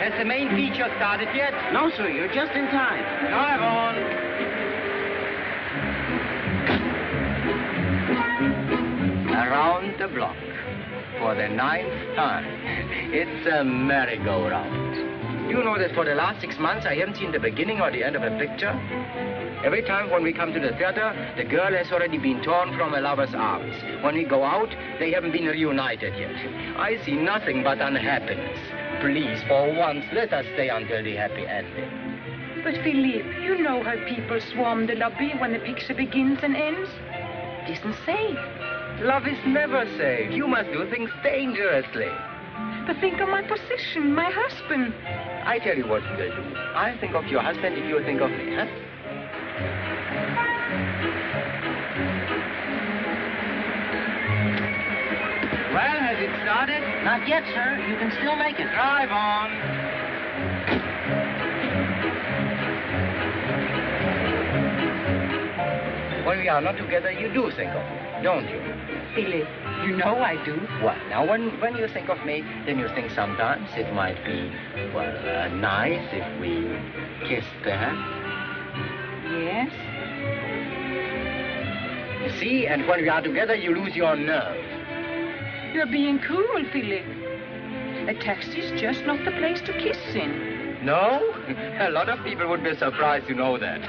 Has the main feature started yet? No, sir, you're just in time. Drive on. Around the block for the 9th time. It's a merry-go-round. You know that for the last 6 months, I haven't seen the beginning or the end of a picture. Every time when we come to the theater, the girl has already been torn from her lover's arms. When we go out, they haven't been reunited yet. I see nothing but unhappiness. Please, for once, let us stay until the happy ending. But, Philippe, you know how people swarm the lobby when the picture begins and ends. It isn't safe. Love is never safe. You must do things dangerously. But think of my position, my husband. I tell you what we'll do. I'll think of your husband if you'll think of me, huh? Well, has it started? Not yet, sir. You can still make it. Drive on. When we are not together, you do think of me, don't you? Philippe, you know I do. Well, now, when you think of me, then you think sometimes it might be, well, nice if we kissed, perhaps. Yes? You see, and when we are together, you lose your nerve. You're being cruel, Philippe. A taxi's just not the place to kiss in. No? A lot of people would be surprised to know that.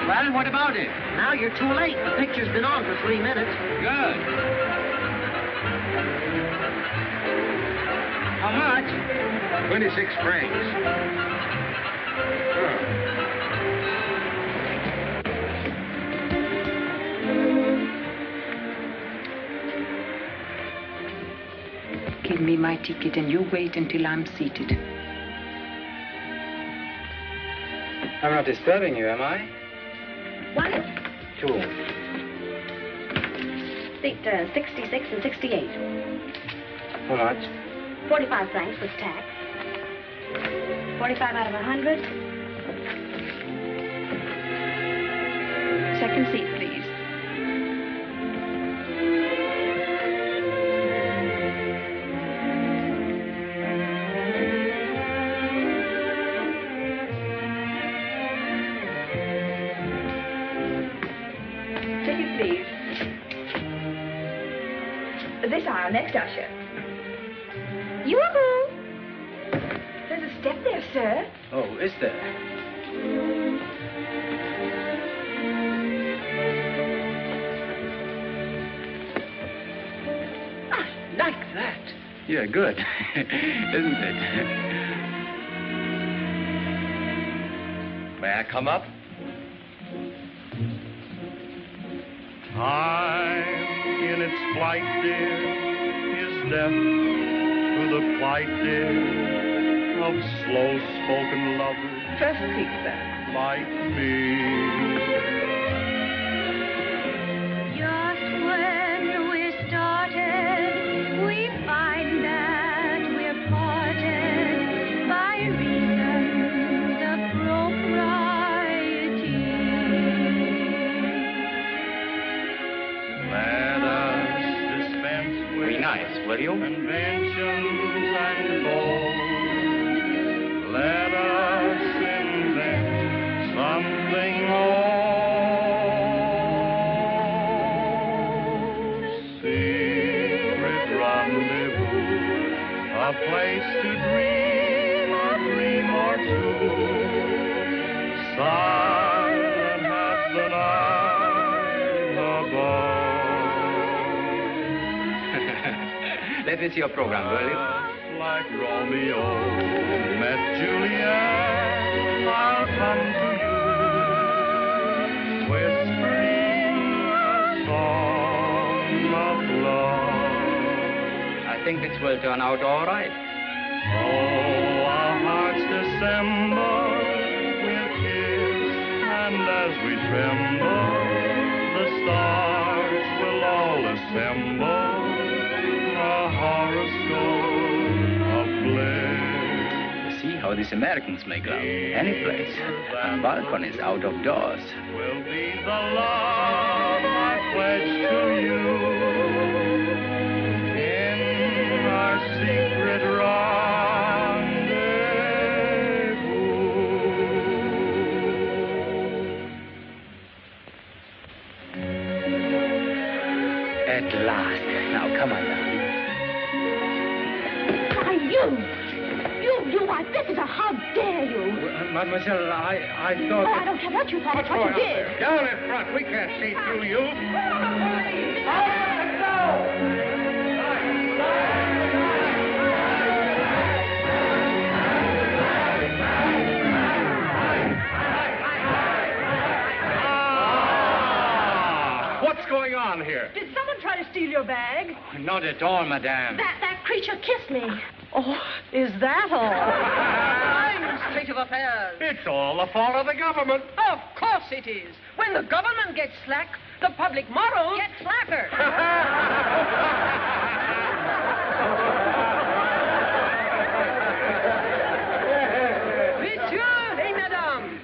Well, what about it? Now you're too late. The picture's been on for 3 minutes. Good. How much? 26 francs. Give me my ticket and you wait until I'm seated. I'm not disturbing you, am I? 1, 2. 66 and 68. How much? 45 francs with tax. 45 out of 100. Second seat, please. Ticket, please. This aisle, next usher. Yoo-hoo! There's a step there, sir. Oh, is there? I like that. Yeah, good. Isn't it? May I come up? Time in its flight, dear, is death to the plight, dear, of slow-spoken lovers. First seat, sir. Like me. Just when we're started, we find that we're parted by reasons of propriety. Let us dispense with Be nice, will you? conventions and goals. Let us invent something old. Secret rendezvous, a place to dream a dream or two. Silent as the night above. Let me see your program, will you? Like Romeo met Juliet, I'll come to you, whispering a song of love. I think this will turn out all right. Oh, our hearts dissemble, we'll kiss, and as we tremble, the stars will all assemble, a horoscope of bliss. See how these Americans make love. Any place. On balconies, out of doors. Will be the love I pledge to you. At last. Now, come on now. Why, why, visitor, how dare you? Mademoiselle, I thought... Oh, I don't care what you thought, it's what you did. Down in front. We can't see through you. What's going on here? Did someone try to steal your bag? Not at all, madame. That creature kissed me. Oh, is that all? Fine state of affairs. It's all the fault of the government. Of course it is. When the government gets slack, the public morals get slacker. Monsieur et Madame,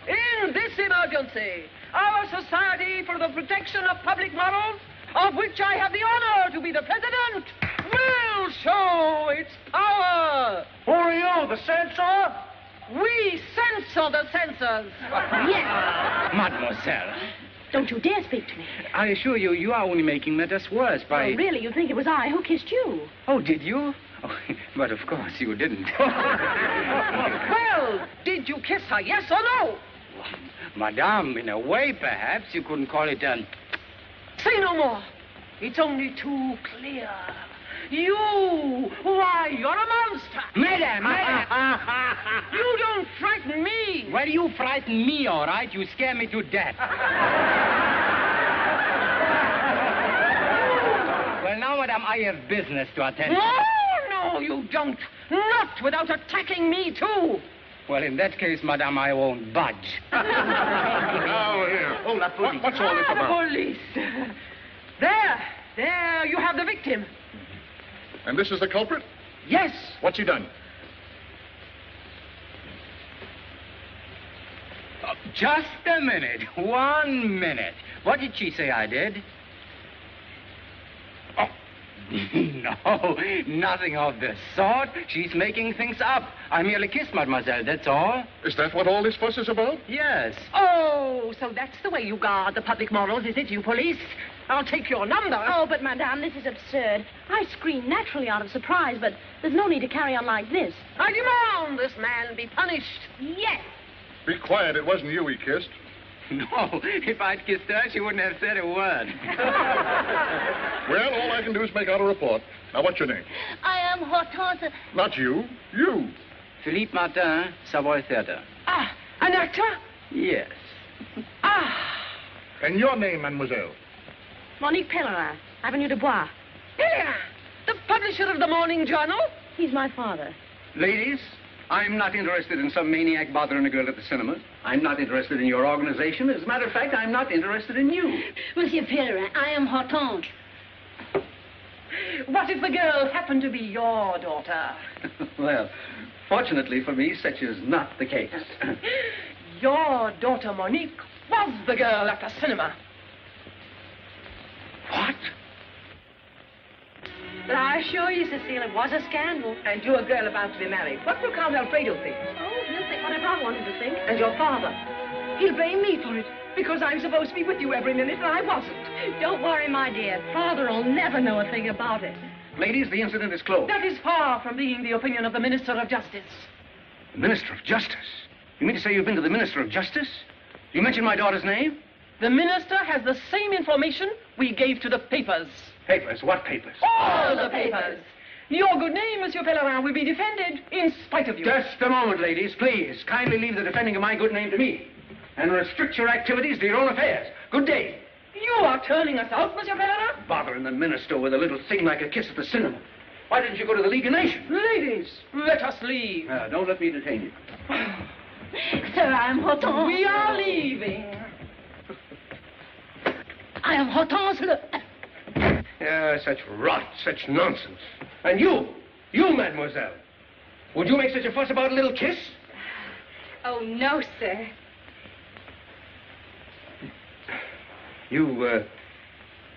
in this emergency, our Society for the Protection of Public Morals, of which I have the honor to be the president, will show its power. Who are you, the censor? We censor the censors. Yes. Mademoiselle, Don't you dare speak to me. I assure you, you are only making matters worse by... Oh, really, you think it was I who kissed you? Oh, did you? Oh, but of course you didn't. Well, did you kiss her, yes or no? Madame, in a way, perhaps, you couldn't call it a... Say no more. It's only too clear. You, why, you're a monster. Madame! You don't frighten me. Well, you frighten me, all right. You scare me to death. Well, now, madame, I have business to attend to. No, you don't. Not without attacking me, too. Well, in that case, madame, I won't budge. Now, here. Oh, what's all this The about? police. There, you have the victim. And this is the culprit? Yes. What's he done? Just a minute. 1 minute. What did she say I did? Oh, no, nothing of the sort. She's making things up. I merely kissed mademoiselle, that's all. Is that what all this fuss is about? Yes. Oh, so that's the way you guard the public morals, is it, you police? I'll take your number. Oh, but, madame, this is absurd. I screamed naturally out of surprise, but there's no need to carry on like this. I demand this man be punished. Yes. Be quiet. It wasn't you he kissed. No, if I'd kissed her, she wouldn't have said a word. Well, all I can do is make out a report. Now, what's your name? I am Hortense. Not you. You. Philippe Martin, Savoy Theatre. Ah, an actor? Yes. Ah, And your name, mademoiselle? Monique Pellerin, Avenue de Bois. Here, the publisher of the Morning Journal. He's my father. Ladies, I'm not interested in some maniac bothering a girl at the cinema. I'm not interested in your organization. As a matter of fact, I'm not interested in you. Monsieur Pellerin, I am Hortense. What if the girl happened to be your daughter? Well, fortunately for me, such is not the case. Your daughter, Monique, was the girl at the cinema. What? But I assure you, Cecile, it was a scandal. And you're a girl about to be married. What will Count Alfredo think? Oh, he'll think whatever I want him to think. And your father? He'll blame me for it, because I'm supposed to be with you every minute, and I wasn't. Don't worry, my dear. Father'll never know a thing about it. Ladies, the incident is closed. That is far from being the opinion of the Minister of Justice. The Minister of Justice? You mean to say you've been to the Minister of Justice? You mentioned my daughter's name? The Minister has the same information we gave to the papers. Papers? What papers? All the papers. Your good name, Monsieur Pellerin, will be defended in spite of you. Just a moment, ladies, please. Kindly leave the defending of my good name to me. And restrict your activities to your own affairs. Good day. You are turning us out, Monsieur Pellerin? Bothering the minister with a little thing like a kiss at the cinema. Why didn't you go to the League of Nations? Ladies, let us leave. Don't let me detain you. Sir, I am Hortense. We are leaving. I am Hortense Le... Such rot, such nonsense. And you, mademoiselle, would you make such a fuss about a little kiss? Oh, no, sir. You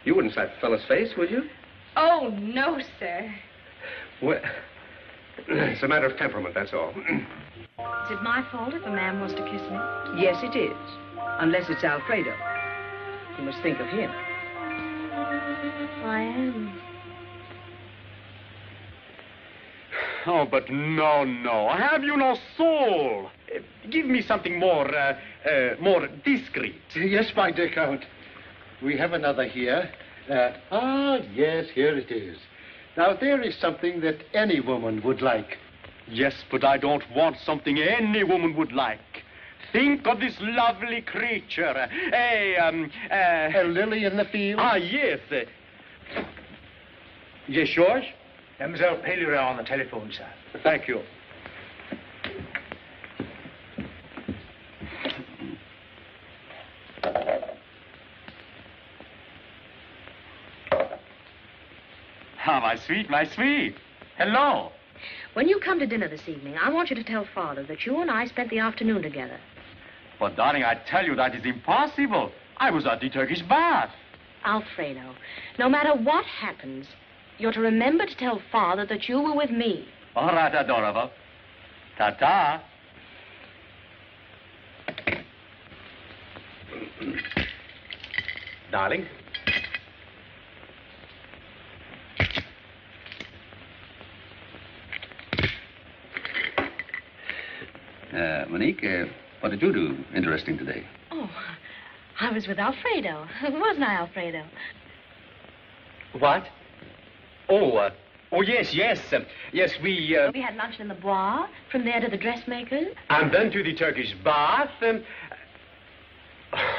wouldn't slap a fellow's face, would you? Oh, no, sir. Well, it's a matter of temperament, that's all. Is it my fault if a man wants to kiss me? Yes, it is. Unless it's Alfredo. You must think of him. I am. Oh, but no. Have you no soul? Give me something more discreet. Yes, my dear Count. We have another here. Yes, here it is. Now, there is something that any woman would like. Yes, but I don't want something any woman would like. Think of this lovely creature. A lily in the field? Yes. Yes, George? Mademoiselle Pellerin on the telephone, sir. Thank you. My sweet. Hello. When you come to dinner this evening, I want you to tell Father that you and I spent the afternoon together. But, darling, I tell you that is impossible. I was at the Turkish bath. Alfredo, no matter what happens, you're to remember to tell Father that you were with me. All right, adorable. Ta-ta. Darling. Monique, what did you do interesting today? Oh, I was with Alfredo. Wasn't I, Alfredo? What? Oh, yes. Yes, we... We had lunch in the Bois, from there to the dressmaker's. And then to the Turkish bath, and...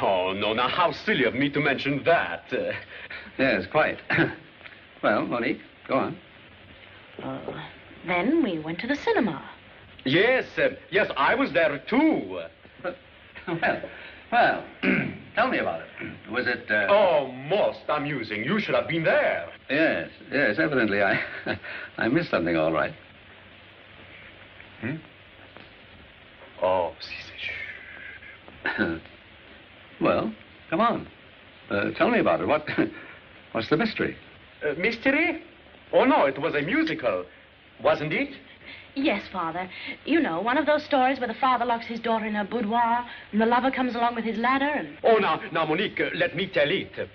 Oh, no, now, how silly of me to mention that. Yes, quite. Well, Monique, go on. Then we went to the cinema. Yes, I was there, too. Well, tell me about it. Was it, Oh, most amusing. You should have been there. Yes, evidently I missed something, all right. Oh, si. Well, come on. Tell me about it. What's the mystery? Mystery? Oh, no, it was a musical, wasn't it? Yes, Father. You know, one of those stories where the father locks his daughter in her boudoir and the lover comes along with his ladder and... Oh, now, Monique, let me tell it.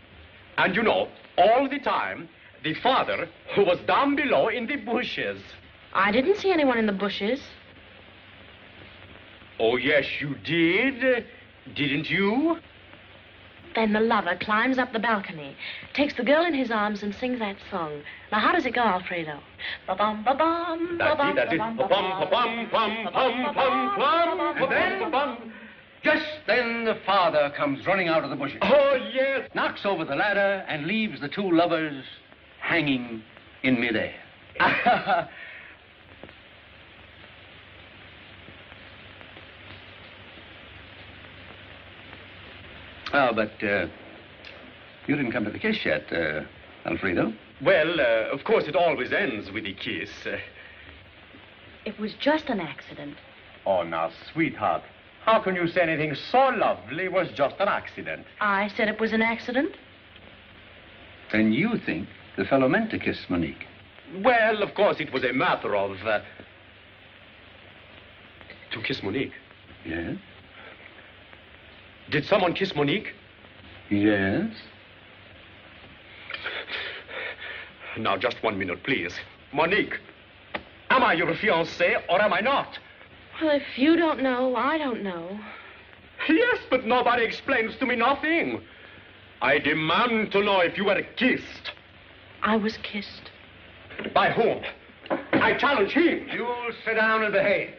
And you know, all the time, the father was down below in the bushes. I didn't see anyone in the bushes. Oh, yes, you did. Didn't you? Then the lover climbs up the balcony, takes the girl in his arms and sings that song. Now, how does it go, Alfredo? Ba-bum, ba-bum, ba-bum, That's it. ba-bum, Ba-bum, ba-bum, bum, bum, bum, bum, And then, bum. just then the father comes running out of the bushes. Oh, yes. Knocks over the ladder and leaves the two lovers hanging in midair. Oh, but you didn't come to the kiss yet, Alfredo. Well, of course, it always ends with a kiss. It was just an accident. Oh, now, sweetheart, how can you say anything so lovely was just an accident? I said it was an accident. Then you think the fellow meant to kiss Monique? Well, of course, it was a matter of... To kiss Monique? Yes. Did someone kiss Monique? Yes. Now, just 1 minute, please. Monique, am I your fiancé or am I not? Well, if you don't know, I don't know. Yes, but nobody explains to me nothing. I demand to know if you were kissed. I was kissed. By whom? I challenge him. You'll sit down and behave.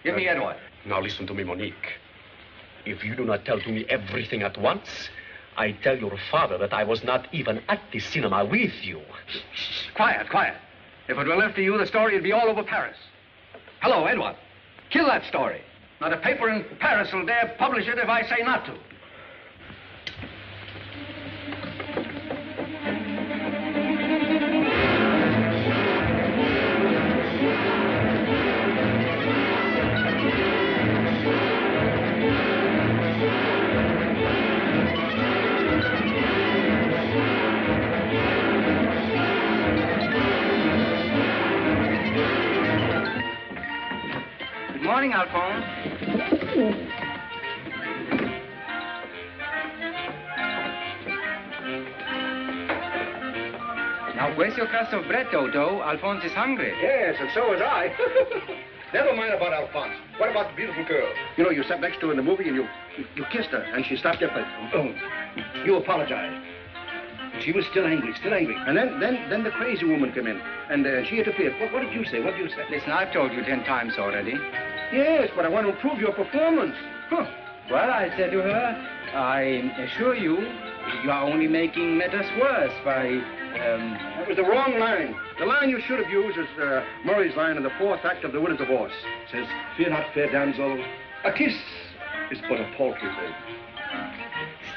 Give me Edward. Now listen to me, Monique. If you do not tell to me everything at once, I tell your father that I was not even at the cinema with you. Shh, quiet. If it were left to you, the story would be all over Paris. Hello, Edward. Kill that story. Not a paper in Paris will dare publish it if I say not to. Good morning, Alphonse. Now, where's your crust of bread, Toto? Alphonse is hungry. Yes, and so was I. Never mind about Alphonse. What about the beautiful girl? You know, you sat next to her in the movie and you kissed her, and she stopped there. Oh, you apologized. She was still angry, And then the crazy woman came in, and she interfered. What did you say? Listen, I've told you 10 times already. Yes, but I want to improve your performance. Huh. Well, I said to her, I assure you, you are only making matters worse by, That was the wrong line. The line you should have used is Murray's line in the 4th act of The Winter's Divorce. It says, "Fear not, fair damsel, a kiss is but a paltry thing."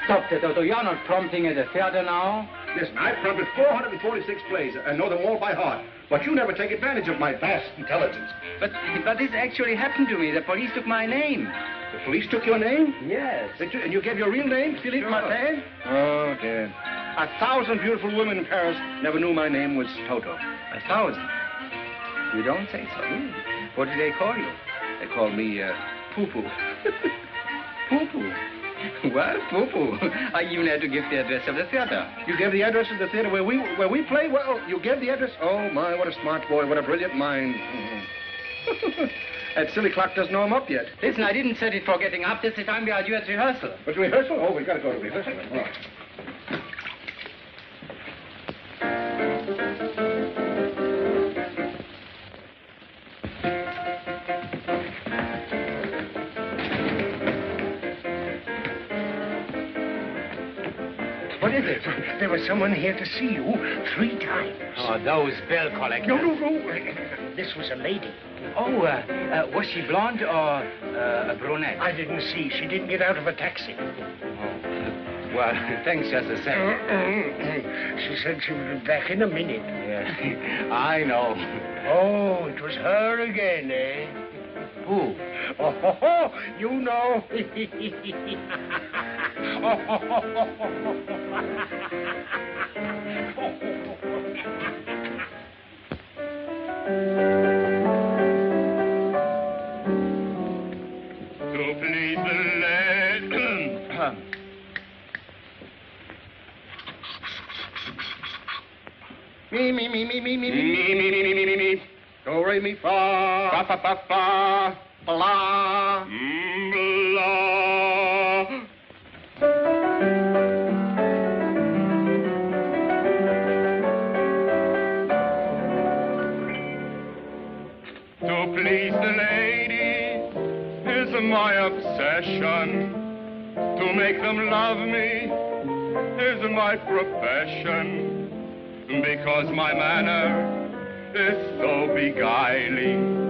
Stop that, Toto. You're not prompting at the theater now. Listen, I prompted 446 plays. I know them all by heart. But you never take advantage of my vast intelligence. But this actually happened to me. The police took my name. The police took your name? Yes. And you gave your real name, Philippe Martin? Oh, dear. 1,000 beautiful women in Paris never knew my name was Toto. 1,000? You don't say so. What did they call you? They called me, Poo-Poo. Poo-Poo? Well, Poo-Poo. I even had to give the address of the theater. You gave the address of the theater where we play? Well, you gave the address? Oh, my, what a smart boy. What a brilliant mind. That silly clock doesn't know I'm up yet. Listen, I didn't set it for getting up. This is the time we are due at rehearsal. But rehearsal? Oh, we've got to go to rehearsal. All right. What is it? There was someone here to see you 3 times. Oh, those bill collectors. No. This was a lady. Oh, was she blonde or a brunette? I didn't see. She didn't get out of a taxi. Oh. Well, thanks just the same. She said she would be back in a minute. Yeah, I know. Oh, it was her again, eh? Who? Oh, you know. To please the lady. Me. Do, re, mi, fa. Fa. Blah. Blah. To please the lady is my obsession. To make them love me is my profession. Because my manner is so beguiling.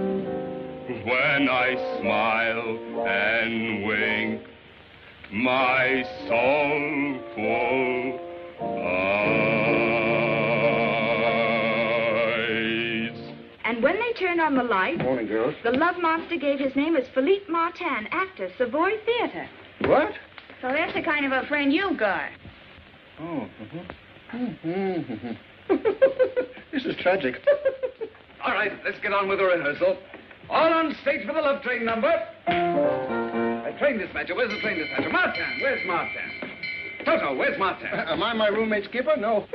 When I smile and wink, my soulful eyes. And when they turned on the light, Morning, girls. the love monster gave his name as Philippe Martin, actor, Savoy Theater. What? So that's the kind of a friend you got. Oh, This is tragic. All right, let's get on with the rehearsal. All on stage for the love train number. Train dispatcher, where's the train dispatcher? Martin, where's Martin? Toto, where's Martin? Am I my roommate skipper? No.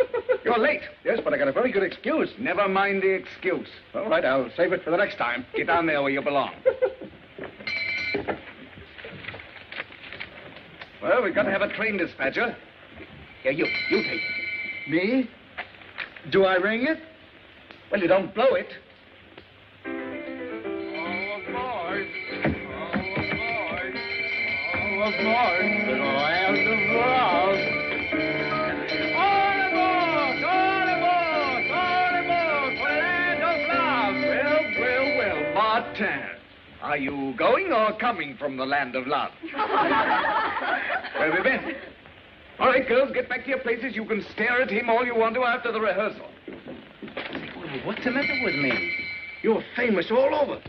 You're late. Yes, but I got a very good excuse. Never mind the excuse. All right, I'll save it for the next time. Get down there where you belong. Well, we've got to have a train dispatcher. Here, you take it. Me? Do I ring it? Well, you don't blow it. All aboard to the land of love. All aboard for the land of love. Well, Martin. Are you going or coming from the land of love? Where have you been? All right, girls, get back to your places. You can stare at him all you want to after the rehearsal. What's the matter with me? You're famous all over.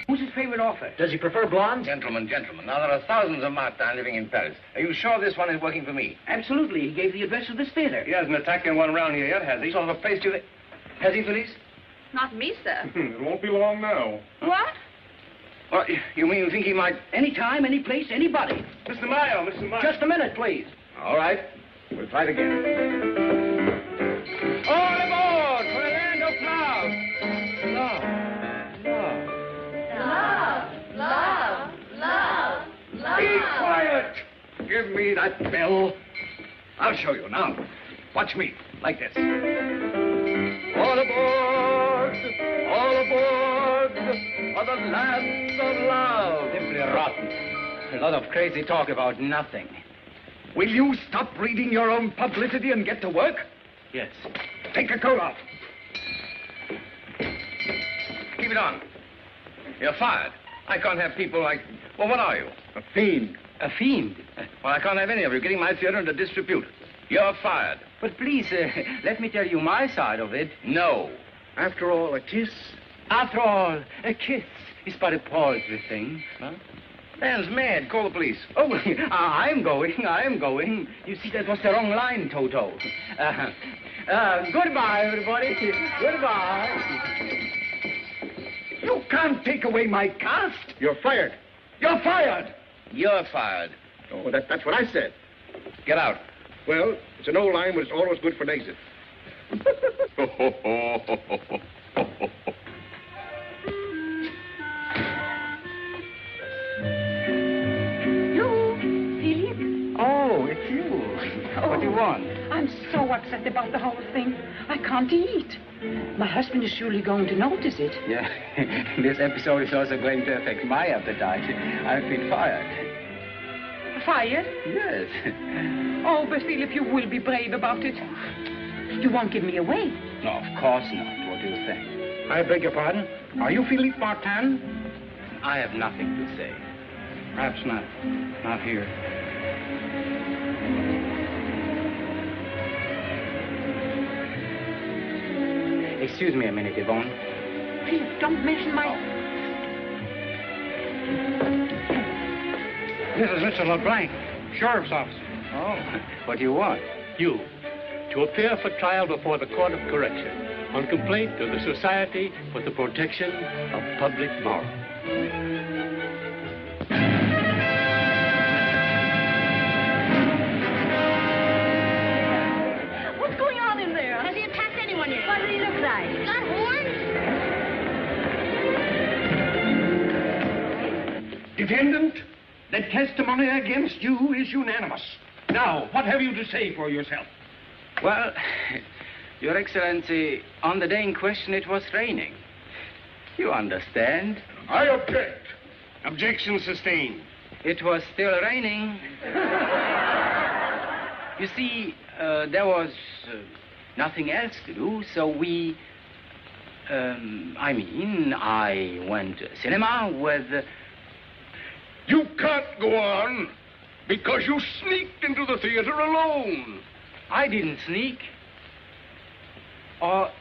Who's his favorite author? Does he prefer blondes? Gentlemen. Now, there are thousands of Martins living in Paris. Are you sure this one is working for me? Absolutely. He gave the address of this theater. He hasn't attacked anyone around here yet, has he? Sort of a place to the... Has he, Felice? Not me, sir. It won't be long now. What? Well, you mean you think he might... Any time, any place, anybody. Mr. Meyer. Just a minute, please. All right. We'll try it again. All aboard for the land of love. Be quiet! Give me that bell. I'll show you now. Watch me, like this. All aboard! All aboard for the land of love. Simply rotten. A lot of crazy talk about nothing. Will you stop reading your own publicity and get to work? Yes. Take your coat off. Keep it on. You're fired. I can't have people like... Well, what are you? A fiend. A fiend? Well, I can't have any of you getting my theater into disrepute. You're fired. But please, let me tell you my side of it. No. After all, a kiss? After all, a kiss is but a paltry thing. Huh? Man's mad. Call the police. Oh, I'm going. You see, that was the wrong line, Toto. Goodbye, everybody. Goodbye. You can't take away my cast. You're fired. You're fired. You're fired. Oh, that's what I said. Get out. Well, it's an old line, but it's always good for an exit. Oh, it's you. What do you want? I'm so upset about the whole thing. I can't eat. My husband is surely going to notice it. Yeah, this episode is also going to affect my appetite. I've been fired. Fired? Yes. Oh, but Philip, you will be brave about it. You won't give me away. No, of course not. What do you think? I beg your pardon? Are you Philippe Martin? I have nothing to say. Perhaps not. Not here. Excuse me a minute, Yvonne. Philip, don't mention my... This is Mr. LeBlanc, sheriff's officer. Oh, what do you want? You, to appear for trial before the Court of Correction on complaint of the Society for the Protection of Public Morals. What's going on in there? Has he attacked anyone yet? What does he look like? He's got horns? Defendant, the testimony against you is unanimous. Now, what have you to say for yourself? Well, Your Excellency, on the day in question, it was raining. You understand? I object. Objection sustained. It was still raining. You see, there was nothing else to do, so I went to cinema with... You can't go on because you sneaked into the theater alone. I didn't sneak. Or,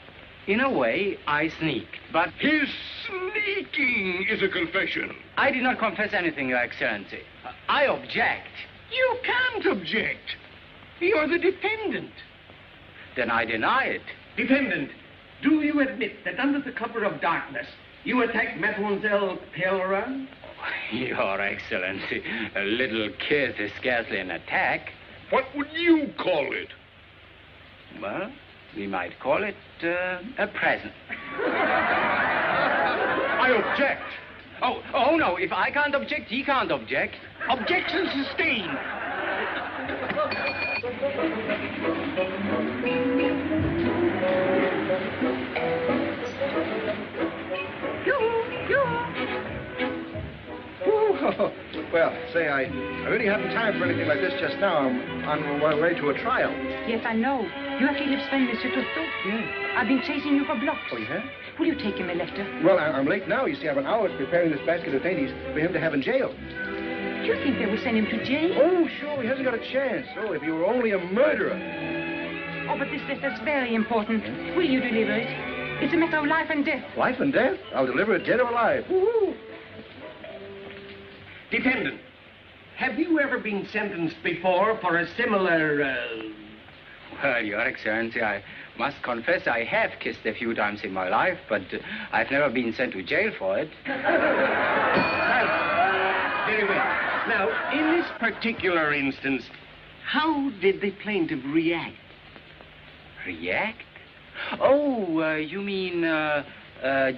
in a way, I sneaked, but... His sneaking is a confession. I did not confess anything, Your Excellency. I object. You can't object. You're the defendant. Then I deny it. Defendant, do you admit that under the cover of darkness, you attacked Mademoiselle Pellerin? Your Excellency, a little kiss is scarcely an attack. What would you call it? Well, we might call it a present. I object. Oh, no. If I can't object, he can't object. Objection sustained. Well, say, I really haven't time for anything like this just now. I'm on my way to a trial. Yes, I know. You are Philip's friend, Monsieur Toto. Yeah. I've been chasing you for blocks. Oh, you have? Will you take him a letter? Well, I'm late now. You see, I have an hour preparing this basket of dainties for him to have in jail. Do you think they will send him to jail? Oh, sure. He hasn't got a chance. Oh, if he were only a murderer. Oh, but this letter's very important. Will you deliver it? It's a matter of life and death. Life and death? I'll deliver it dead or alive. Woo-hoo. Defendant, have you ever been sentenced before for a similar, Well, Your Excellency, I must confess I have kissed a few times in my life, but I've never been sent to jail for it. Very well. Now, in this particular instance, How did the plaintiff react? React? Oh, you mean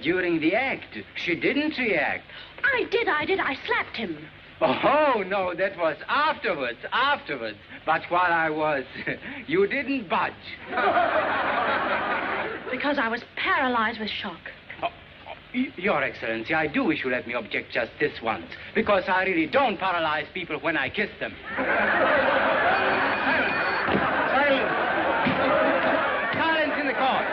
during the act? She didn't react. I did. I slapped him. Oh, no, that was afterwards. But while I was, you didn't budge. Because I was paralyzed with shock. Your Excellency, I do wish you let me object just this once, because I really don't paralyze people when I kiss them. Silence! Silence in the court.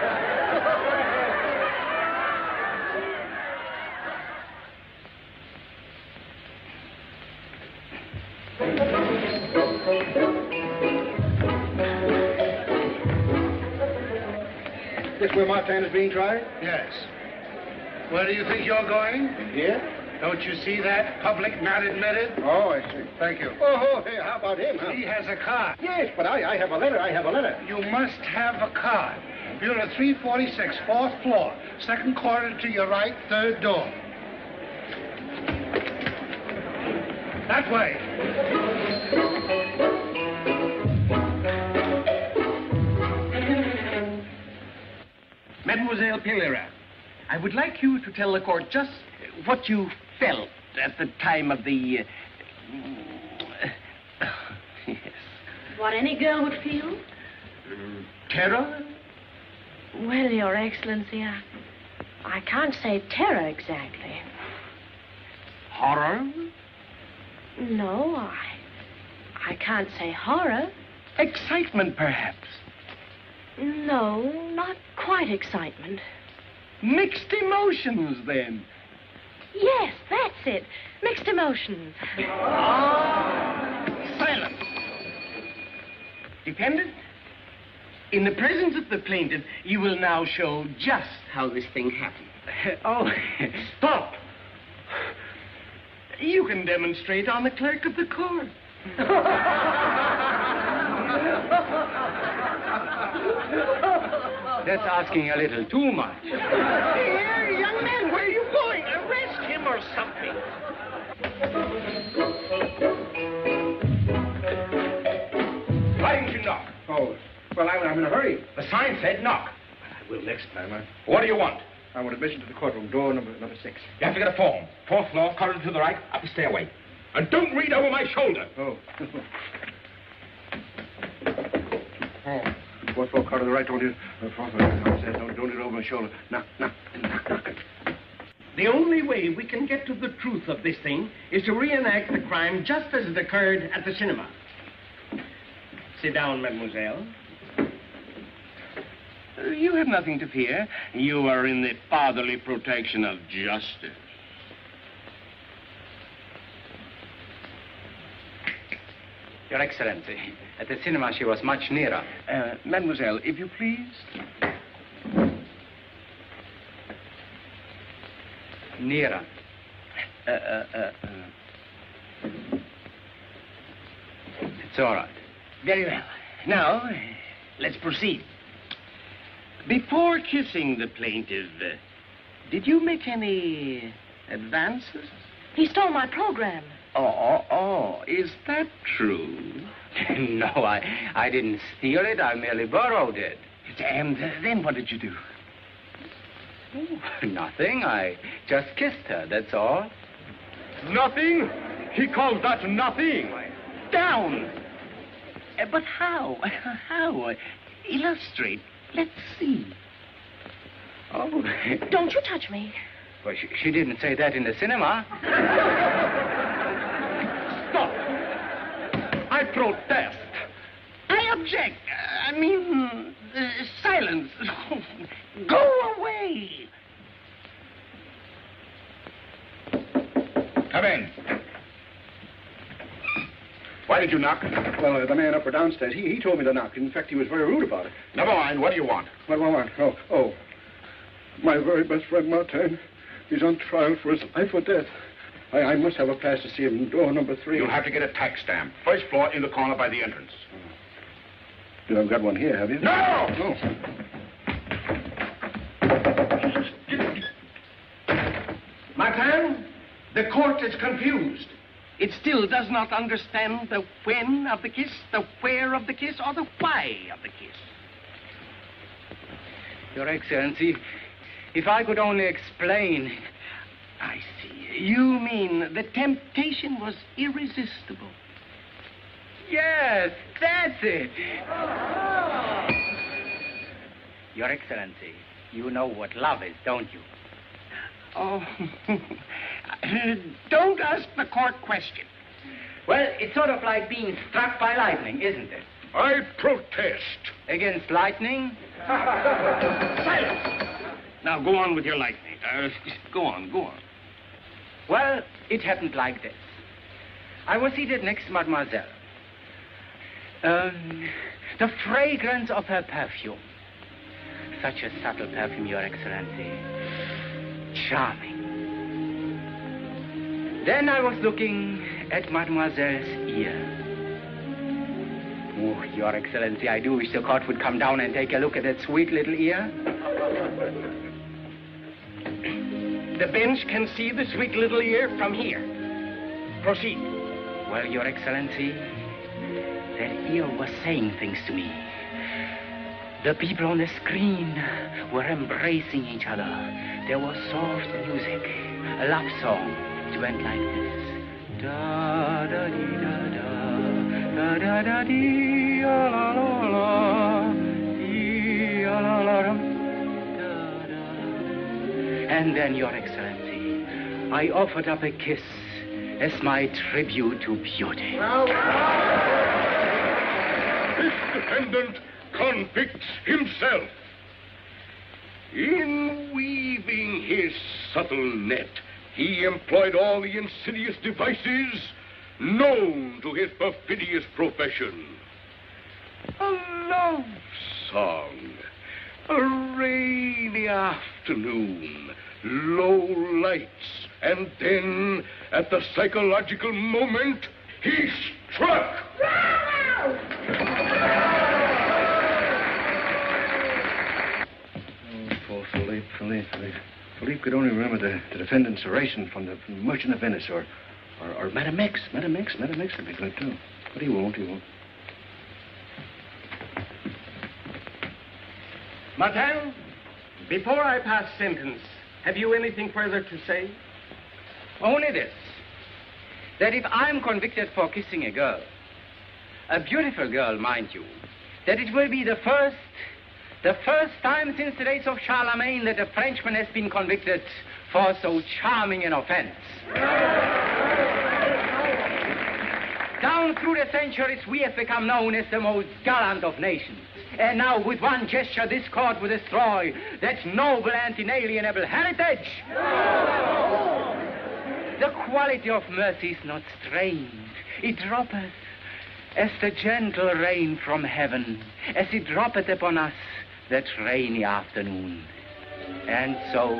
This where Martin is being tried? Yes. Where do you think you're going? Here? Don't you see that? Public not admitted. Oh, I see. Thank you. Oh, hey, how about him, huh? He has a card. Yes, but I have a letter. You must have a card. Bureau 346, 4th floor. Second corner to your right, third door. That way. Mademoiselle Pereira, I would like you to tell the court just what you felt at the time of the... yes. What any girl would feel? Terror? Well, Your Excellency, I can't say terror exactly. Horror? No, I can't say horror. Excitement, perhaps? No, not quite excitement. Mixed emotions, then? Yes, that's it. Mixed emotions. Silence. Dependent, in the presence of the plaintiff, you will now show just how this thing happened. Oh, Stop! You can demonstrate on the clerk of the court. that's asking a little too much. Here, young man, where are you going? Arrest him or something. Why didn't you knock? Oh, well, I'm in a hurry. The sign said knock. I will next time. What do you want? I want admission to the courtroom, door number 6. You have to get a form. 4th floor, corridor to the right, up the stairway. And don't read over my shoulder. Oh. Oh. 4th floor, corridor to the right, don't you? 4th floor, don't read over my shoulder. Knock. The only way we can get to the truth of this thing is to reenact the crime just as it occurred at the cinema. Sit down, mademoiselle. You have nothing to fear. You are in the fatherly protection of justice. Your Excellency, at the cinema she was much nearer. Mademoiselle, if you please. Nearer. It's all right. Very well. Now, let's proceed. Before kissing the plaintiff, did you make any advances? He stole my program. Oh, is that true? No, I didn't steal it. I merely borrowed it. And then what did you do? Oh, nothing. I just kissed her, that's all. Nothing? He calls that nothing. Down! But how? How? Illustrate. Let's see. Oh. Don't you touch me. Well, she didn't say that in the cinema. Stop! I protest. I object. Silence. Go away. Come in. Why did you knock? Well, the man up or downstairs, he told me to knock. In fact, he was very rude about it. Never mind. What do you want? What do I want? Oh. My very best friend, Martin. He's on trial for his life or death. I must have a pass to see him. Door number 3. You'll have to get a tax stamp. 1st floor in the corner by the entrance. You haven't got one here, have you? No! Martin, the court is confused. it still does not understand the when of the kiss, the where of the kiss, or the why of the kiss. Your Excellency, if I could only explain. I see. You mean the temptation was irresistible? Yes, that's it. Your Excellency, you know what love is, don't you? Oh, don't ask the court question. Well, it's sort of like being struck by lightning, isn't it? I protest. Against lightning? Silence! Now, go on with your lightning. Go on. Well, it happened like this. I was seated next to Mademoiselle. The fragrance of her perfume. Such a subtle perfume, Your Excellency. Charming. Then I was looking at Mademoiselle's ear. Oh, Your Excellency, I do wish the court would come down and take a look at that sweet little ear. The bench can see the sweet little ear from here. Proceed. Well, Your Excellency, that ear was saying things to me. The people on the screen were embracing each other. There was soft music, a love song. It went like this. Da da dee da da, da da da dee la la la, dee la la la, da da. And then, Your Excellency, I offered up a kiss as my tribute to beauty. This defendant convicts himself. In weaving his subtle net, he employed all the insidious devices known to his perfidious profession. A love song, a rainy afternoon, low lights, and then, at the psychological moment, he struck. Poor Philippe. Philippe could only remember the defendant's oration from the Merchant of Venice or Madame X. Madame X would be good, too. But he won't. Martin, before I pass sentence, have you anything further to say? Only this. That if I'm convicted for kissing a girl, a beautiful girl, mind you, that it will be the first time since the days of Charlemagne that a Frenchman has been convicted for so charming an offense. Down through the centuries, we have become known as the most gallant of nations. And now, with one gesture, this court will destroy that noble and inalienable heritage. The quality of mercy is not strained. It droppeth as the gentle rain from heaven, as it droppeth upon us that rainy afternoon. And so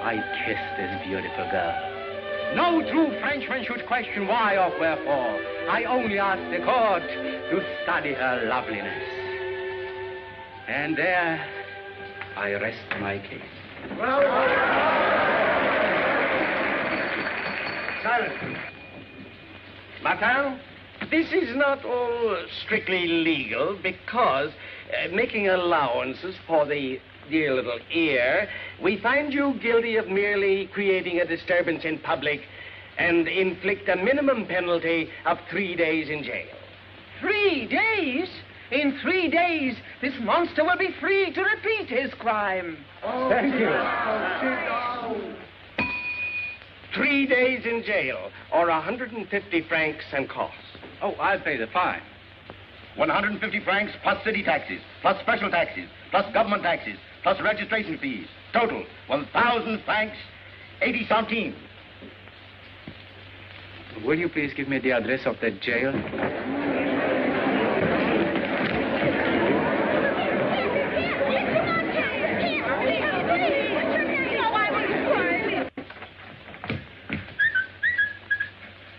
I kissed this beautiful girl. No true Frenchman should question why or wherefore. I only ask the court to study her loveliness. And there I rest my case. Silence. Martin, this is not all strictly legal because, making allowances for the dear little ear, we find you guilty of merely creating a disturbance in public and inflict a minimum penalty of 3 days in jail. 3 days? In 3 days, this monster will be free to repeat his crime. Thank you. 3 days in jail, or 150 francs and costs. Oh, I'll pay the fine. 150 francs plus city taxes, plus special taxes, plus government taxes, plus registration fees. Total, 1,000 francs, 80 centimes. Will you please give me the address of that jail?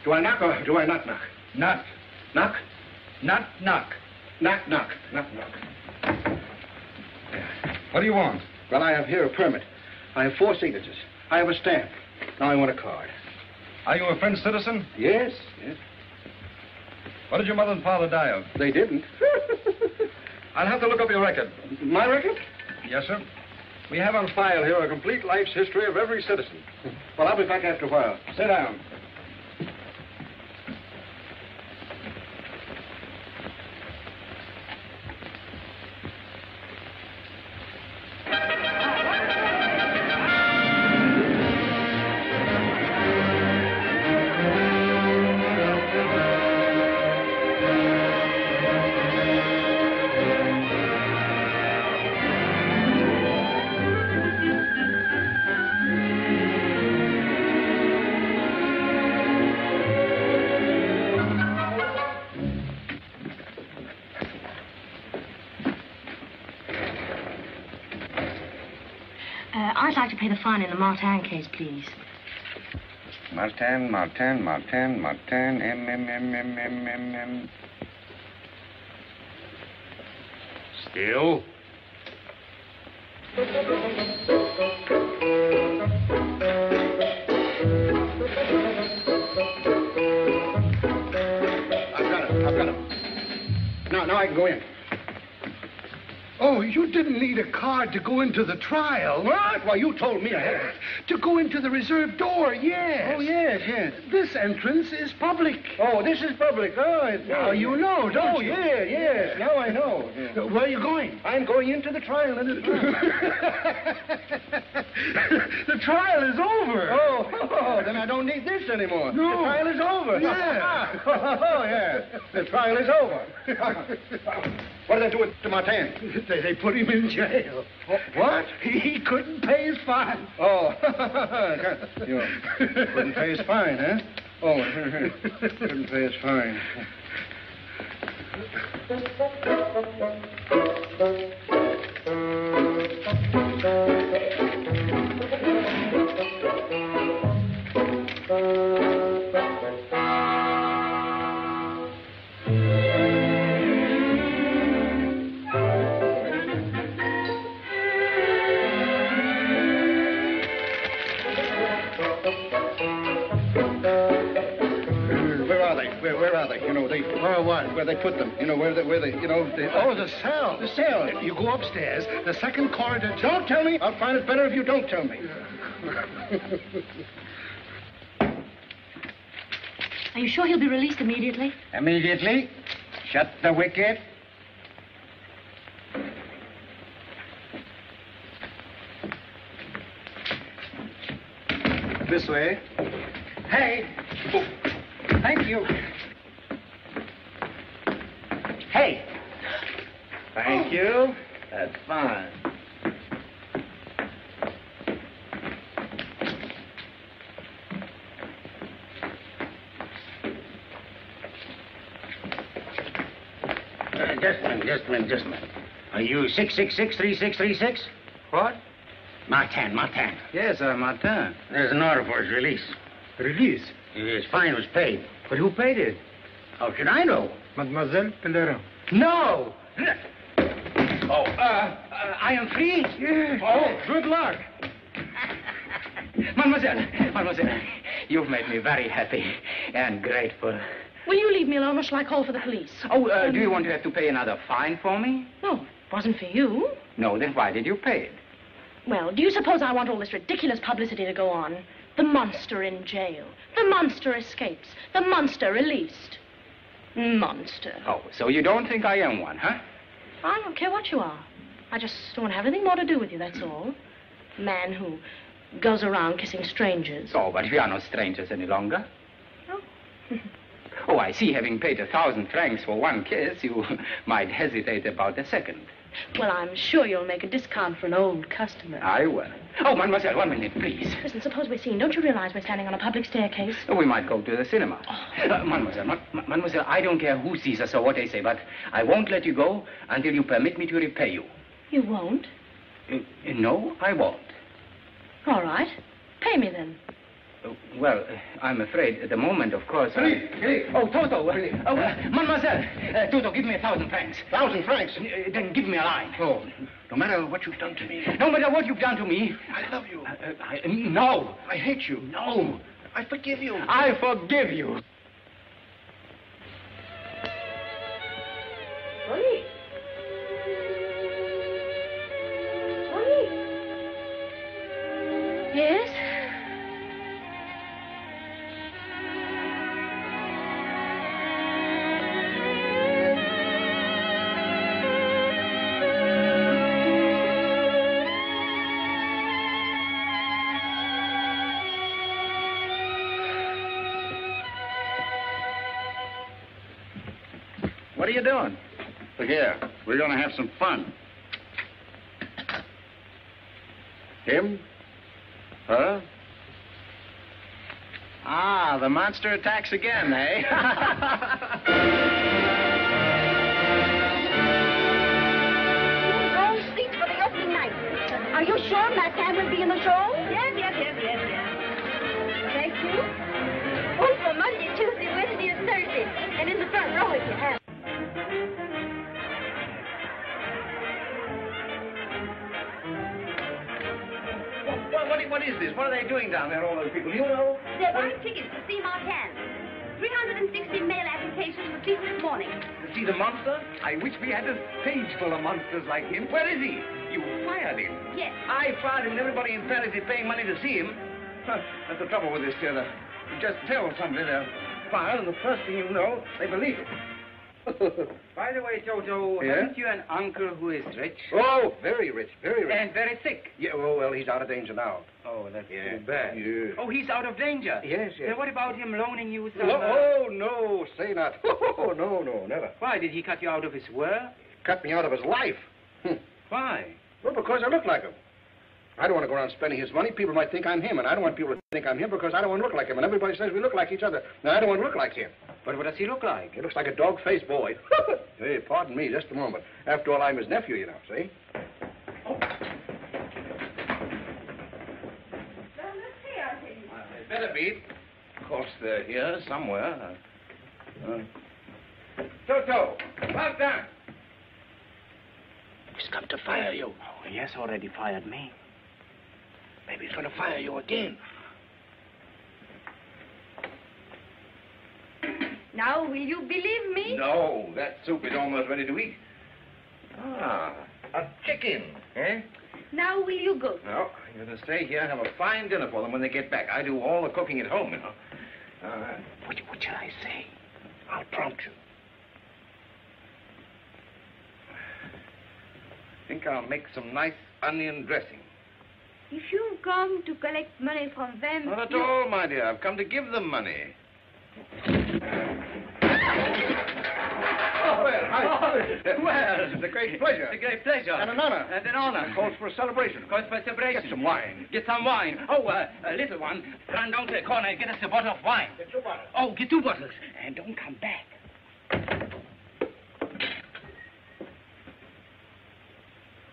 Do I knock or do I not knock? Knock. Knock? Knock, knock. Knock, knock. Knock. What do you want? Well, I have here a permit. I have 4 signatures. I have a stamp. Now I want a card. Are you a French citizen? Yes, yes. What did your mother and father die of? They didn't. I'll have to look up your record. My record? Yes, sir. We have on file here a complete life's history of every citizen. Well, I'll be back after a while. Sit down. I'd like to pay the fine in the Martin case, please. Martin, M. Still? I've got him. Now I can go in. Oh, you didn't need a card to go into the trial. What? Why, you told me I had. To go into the reserved door, yes. Oh, yes. This entrance is public. Oh, this is public. Oh, now you know, don't you? Yes. Now I know. Where are you going? I'm going into the trial. The trial is over. Oh, then I don't need this anymore. No. The trial is over. Yeah. Oh, yeah. The trial is over. What did they do to Martin? They put him in jail. What? He couldn't pay his fine. Oh, you couldn't pay his fine, huh? Oh, couldn't pay his fine. Where are they? You know, Where what? Where they put them. You know, where they Oh, the cell. The cell. You go upstairs, the second corridor. Don't tell me. I'll find it better if you don't tell me. Are you sure he'll be released immediately? Immediately. Shut the wicket. This way. Hey. Oh, thank you. Hey. Thank you. That's fine. Just a minute. Are you 666-3636? What? Martin. Yes, Martin. There's an order for his release. Release? His fine was paid. But who paid it? How should I know? Mademoiselle Pellerin. No! I am free? Yes. Oh, good luck. Mademoiselle, you've made me very happy and grateful. Will you leave me alone, or shall I call for the police? Do you want to have to pay another fine for me? No, it wasn't for you. No, then why did you pay it? Well, do you suppose I want all this ridiculous publicity to go on? The monster in jail. The monster escapes. The monster released. Monster. Oh, so you don't think I am one, huh? I don't care what you are. I just don't have anything more to do with you, that's all. A man who goes around kissing strangers. Oh, but we are not strangers any longer. Oh. Oh, I see. Having paid 1,000 francs for one kiss, you might hesitate about the second. Well, I'm sure you'll make a discount for an old customer. I will. Oh, mademoiselle, 1 minute, please. Listen, suppose we're seen. Don't you realize we're standing on a public staircase? We might go to the cinema. Mademoiselle, I don't care who sees us or what they say, but I won't let you go until you permit me to repay you. You won't? No, I won't. All right. Pay me then. Well, I'm afraid at the moment, of course. Hey. Oh, Toto. Mademoiselle. Toto, give me 1,000 francs. 1,000 francs? Then give me a line. Oh, no matter what you've done to me. No matter what you've done to me. I love you. No. I hate you. No. I forgive you. I forgive you. Monique. Monique. Yes? What are you doing? Look here, we're going to have some fun. Him? Her? Ah, the monster attacks again, eh? Gold seats for the opening night. Are you sure Martin will be in the show? Yes. Thank you. Oh, for Monday, Tuesday, Wednesday, and Thursday. And in the front row if you have. What is this? What are they doing down there, all those people? You know? They're buying tickets to see Martin. 360 mail applications received this morning. To see the monster? I wish we had a stage full of monsters like him. Where is he? You fired him. Yes. I fired him and everybody in Paris is paying money to see him. That's the trouble with this, you just tell somebody they're fired, and the first thing you know, they believe it. By the way, Toto, Yeah? haven't you an uncle who is rich? Oh, very rich, very rich. And very sick? Yeah, well, he's out of danger now. Oh, that's Yeah. too bad. Yeah. Oh, he's out of danger? Yes. Then what about him loaning you some... Oh, no, say not. Oh, no, never. Why, did he cut you out of his work? Cut me out of his life. Why? Well, because I look like him. I don't want to go around spending his money. People might think I'm him, and I don't want people to think I'm him because I don't want to look like him. And everybody says we look like each other. Now, I don't want to look like him. But what does he look like? He looks like a dog-faced boy. Hey, pardon me, just a moment. After all, I'm his nephew, you know, see? They better be. Of course, they're here somewhere. Toto, about that. He's come to fire you. Oh, he has already fired me. Maybe he's going to fire you again. Now, will you believe me? No, that soup is almost ready to eat. Ah, a chicken, eh? Now, will you go? No, you're going to stay here and have a fine dinner for them when they get back. I do all the cooking at home, you know. What shall I say? I'll prompt you. I think I'll make some nice onion dressing. If you've come to collect money from them... Not at all, my dear. I've come to give them money. Well, it's a great pleasure. It's a great pleasure. And an honor. And an honor. Calls for a celebration. Calls for a celebration. Get some wine. Get some wine. Oh, a little one. Run down to the corner and get us a bottle of wine. Get 2 bottles. Oh, get 2 bottles. And don't come back.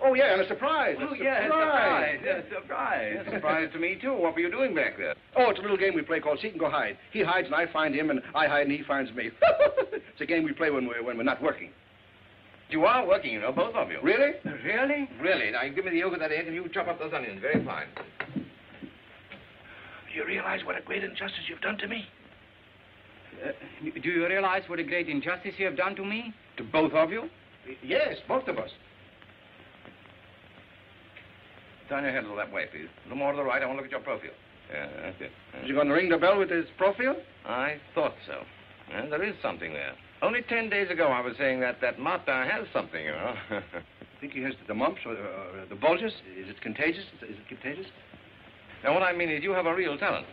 Oh, yeah, and a surprise. Oh, yeah, surprise. Yeah, surprise. A surprise to me, too. What were you doing back there? Oh, it's a little game we play called Seek and Go Hide. He hides and I find him, and I hide and he finds me. It's a game we play when we're not working. You are working, you know, both of you. Really? Really? Really. Now, you give me the yolk of that egg and you chop up those onions. Very fine. Do you realize what a great injustice you've done to me? Do you realize what a great injustice you have done to me? To both of you? Yes, both of us. Turn your head a little that way, please. A little more to the right. I want to look at your profile. Yeah, that's it. Is he going to ring the bell with his profile? I thought so. Yeah, there is something there. Only 10 days ago, I was saying that Martin has something, you know. Think he has the mumps or the bulges? Is it contagious? Is it contagious? Now, what I mean is you have a real talent.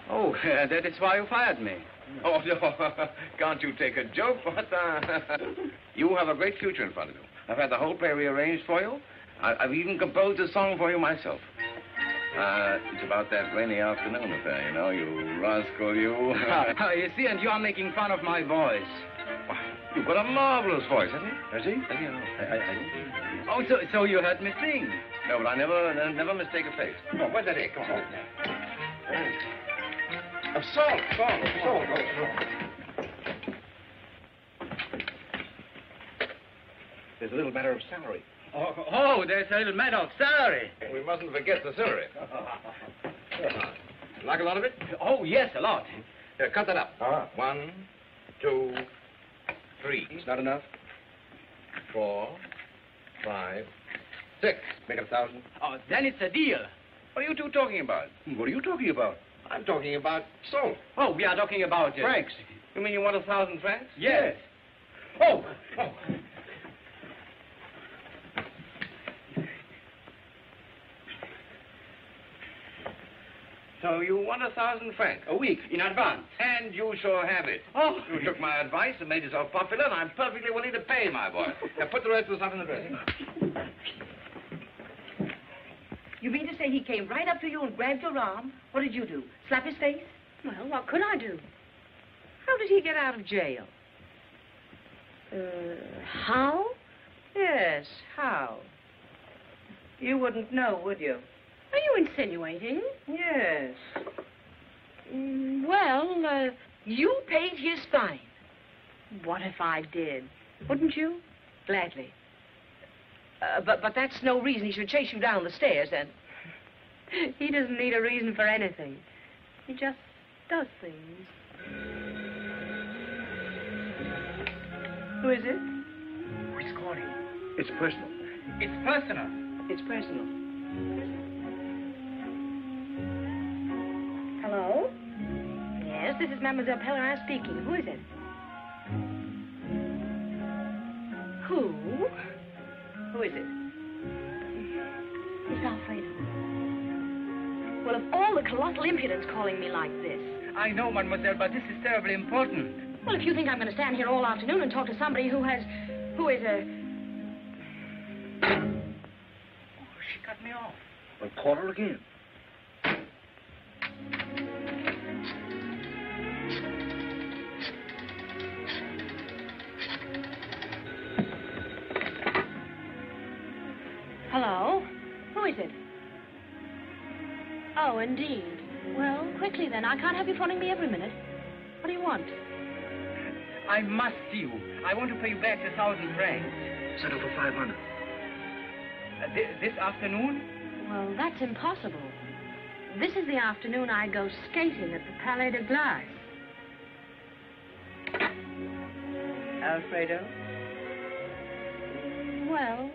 Oh, that is why you fired me. Oh, no. Can't you take a joke, Martin? You have a great future in front of you. I've had the whole play rearranged for you. I've even composed a song for you myself. It's about that rainy afternoon affair, you know, you rascal, you. You see, and you are making fun of my voice. Why, you've got a marvelous voice, hasn't he? Has he? Has he? I Oh, so you heard me sing? No, but I never mistake a face. Come on, where's that egg? Come on. Salt. There's a little matter of salary. Oh, there's a little matter of salary. We mustn't forget the salary. Like a lot of it? Oh, yes, a lot. Cut that up. 1, 2, 3. It's not enough? 4, 5, 6. Make it 1,000. Oh, then it's a deal. What are you two talking about? What are you talking about? I'm talking about salt. Oh, we are talking about... Francs. You mean you want 1,000 francs? Yes. Oh. So you want 1,000 francs? A week, in advance. And you shall have it. Oh. You took my advice and made yourself popular, and I'm perfectly willing to pay, my boy. Now put the rest of the stuff in the dressing. You mean to say he came right up to you and grabbed your arm? What did you do? Slap his face? Well, what could I do? How did he get out of jail? How? Yes, how? You wouldn't know, would you? Are you insinuating? Yes. Well, You paid his fine. what if I did? Wouldn't you? Gladly. But that's no reason he should chase you down the stairs, and... He doesn't need a reason for anything. He just does things. Who is it? He's calling. It's personal. It's personal. It's personal. Hello? Yes, this is Mademoiselle Pellerin speaking. Who is it? Who? Who is it? It's Alfredo. Well, of all the colossal impudence calling me like this. I know, mademoiselle, but this is terribly important. Well, if you think I'm going to stand here all afternoon and talk to somebody who is a... Oh, she cut me off. Well, call her again. Hello? Who is it? Oh, indeed. Well, quickly then. I can't have you phoning me every minute. What do you want? I must see you. I want to pay you back the 1,000 francs. Settle for 500. This afternoon? Well, that's impossible. This is the afternoon I go skating at the Palais de Glace. Alfredo? Well...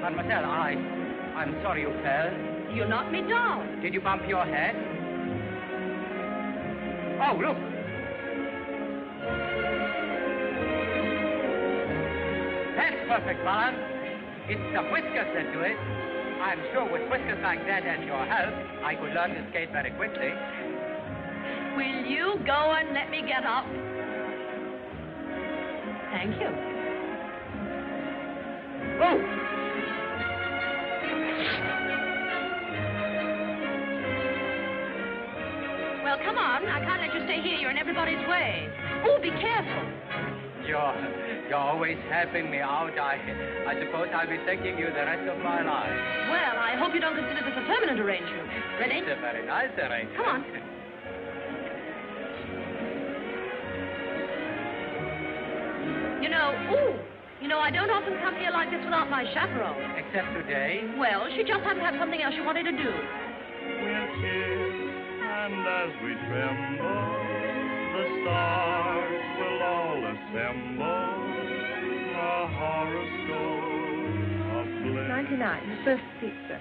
Mademoiselle, I'm sorry you fell. You knocked me down. Did you bump your head? Oh, look. That's perfect balance. It's the whiskers that do it. I'm sure with whiskers like that and your help, I could learn to skate very quickly. Will you go and let me get up? Thank you. Oh! Well, come on. I can't let you stay here. You're in everybody's way. Oh, be careful. You're always helping me out. I suppose I'll be thanking you the rest of my life. Well, I hope you don't consider this a permanent arrangement. Ready? It's a very nice arrangement. Come on. You know, I don't often come here like this without my chaperone. Except today? Well, she just had to have something else she wanted to do. We'll kiss And as we tremble, the stars will all assemble. A horoscope of bliss. 99, the first seat, sir.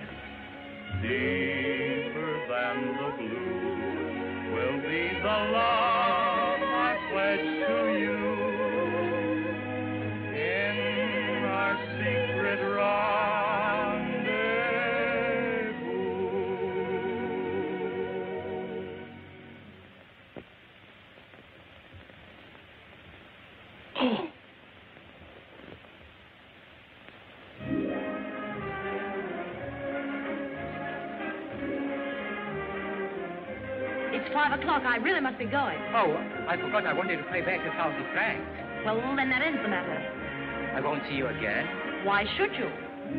Deeper than the blue will be the love I pledge to you. In our secret rendezvous. Oh. It's 5 o'clock. I really must be going. Oh, I forgot I wanted to pay back 1,000 francs. Well, then that ends the matter. I won't see you again. Why should you?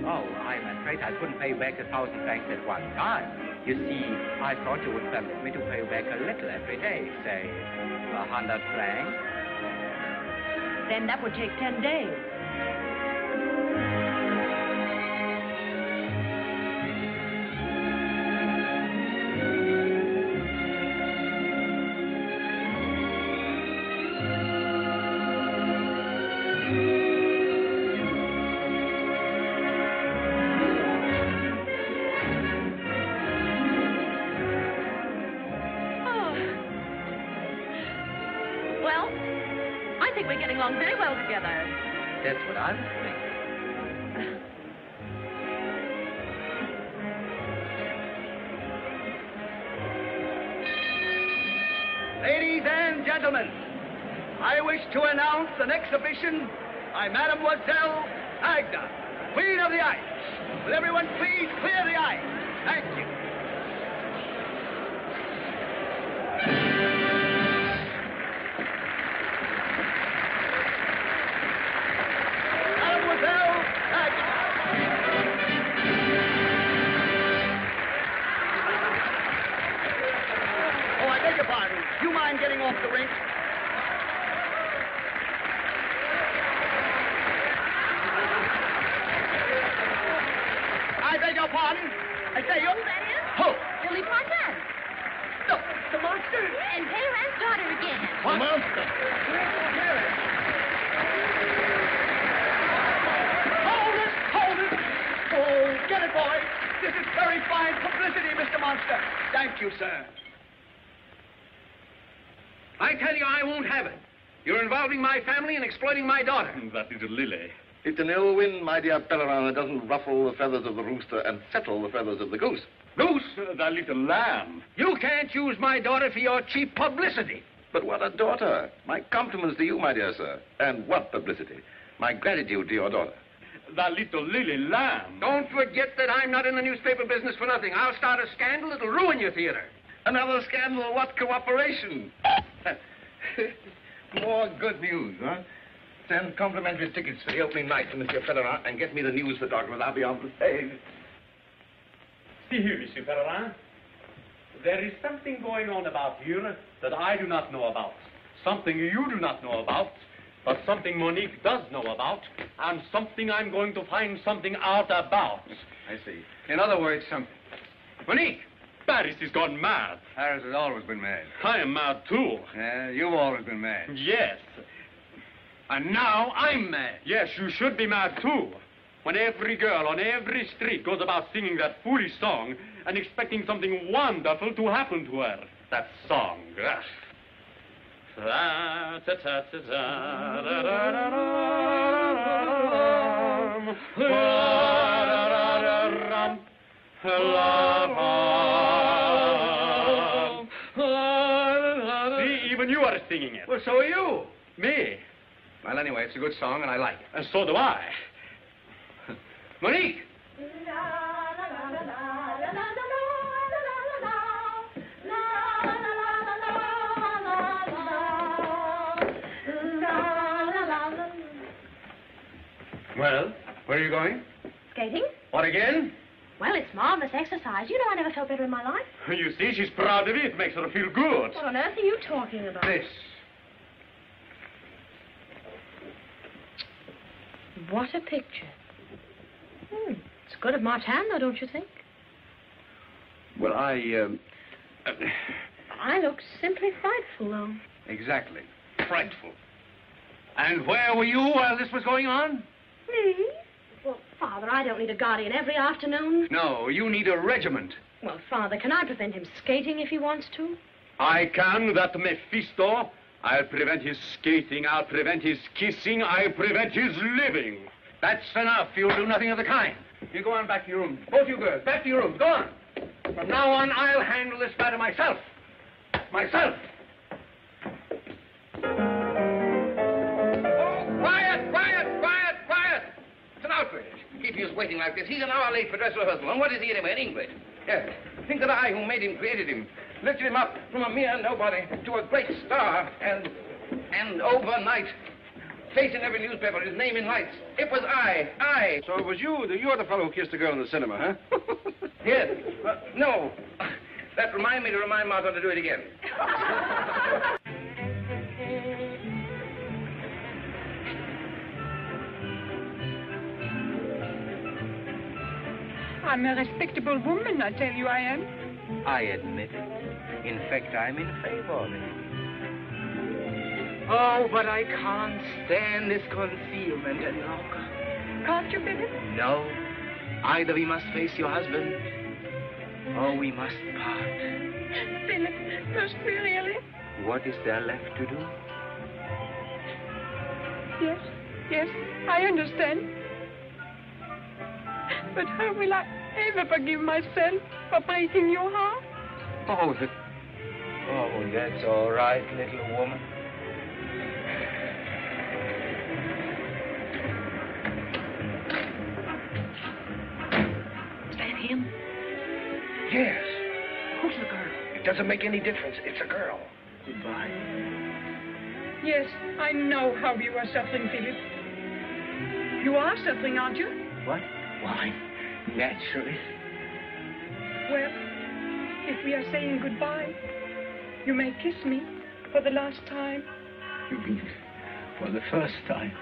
Oh, I'm afraid I couldn't pay you back 1,000 francs at one time. You see, I thought you would permit me to pay you back a little every day, say 100 francs. Then that would take 10 days. We're getting along very well together. That's what I was thinking. Ladies and gentlemen, I wish to announce an exhibition by Mademoiselle Agda, Queen of the Ice. Will everyone please clear the ice? Thank you. Getting off the rink. I beg your pardon. I say you. Who that is? Who? Philippe Martin. No, the monster. And Peyron's daughter again. What? The monster. Hold it! Hold it! Oh, get it, boy. This is very fine publicity, Mr. Monster. Thank you, sir. I tell you, I won't have it. You're involving my family and exploiting my daughter. That is a lily. It's an ill wind, my dear Pelerin, that doesn't ruffle the feathers of the rooster and settle the feathers of the goose. Goose? That little lamb. You can't use my daughter for your cheap publicity. But what a daughter. My compliments to you, my dear sir. And what publicity? My gratitude to your daughter. That little lily lamb. Don't forget that I'm not in the newspaper business for nothing. I'll start a scandal that'll ruin your theater. Another scandal? What cooperation? More good news, huh? Send complimentary tickets for the opening night to Monsieur Pelerin and get me the news photographer. I'll be on the stage. See here, Monsieur Pelerin. There is something going on about here that I do not know about. Something you do not know about, but something Monique does know about, and something I'm going to find something out about. I see. In other words, something. Monique! Paris has gone mad. Paris has always been mad. I am mad, too. Yeah, you've always been mad. Yes. And now I'm mad. Yes, you should be mad, too. When every girl on every street goes about singing that foolish song and expecting something wonderful to happen to her. That song. See, even you are singing it. Well, so are you. Me? Well, anyway, it's a good song, and I like it. And so do I. Monique! Well, where are you going? Skating? What, again? Well, it's marvelous exercise. You know I never felt better in my life. You see, she's proud of it. It makes her feel good. What on earth are you talking about? This. What a picture. It's good of Martin, though, don't you think? Well, I look simply frightful, though. Exactly. Frightful. And where were you while this was going on? Me? Well, Father, I don't need a guardian every afternoon. No, you need a regiment. Well, Father, can I prevent him skating if he wants to? I can, that Mephisto. I'll prevent his skating, I'll prevent his kissing, I'll prevent his living. That's enough. You'll do nothing of the kind. You go on back to your room. Both you girls, back to your rooms. Go on. From now on, I'll handle this matter myself. Myself. Oh, quiet, quiet, quiet, quiet. It's an outrage. Keeping us waiting like this. He's an hour late for dress rehearsal. And what is he anyway, in English? Yes. Think that I, who made him, created him, lifted him up from a mere nobody to a great star, and overnight, face in every newspaper, his name in lights. It was I. So it was you. You're the fellow who kissed the girl in the cinema, huh? Yes. No. That reminded me to remind Martin to do it again. I'm a respectable woman, I tell you I am. I admit it. In fact, I'm in favor of it. Oh, but I can't stand this concealment any longer. Can't you, Philip? No. Either we must face your husband, or we must part. Philip, must we really? What is there left to do? Yes, I understand. But how will I ever forgive myself for breaking your heart? Oh, that's all right, little woman. Is that him? Yes. Who's the girl? It doesn't make any difference. It's a girl. Goodbye. Yes, I know how you are suffering, Philip. You are suffering, aren't you? What? Why, naturally. Well, if we are saying goodbye, you may kiss me for the last time. You mean for the first time?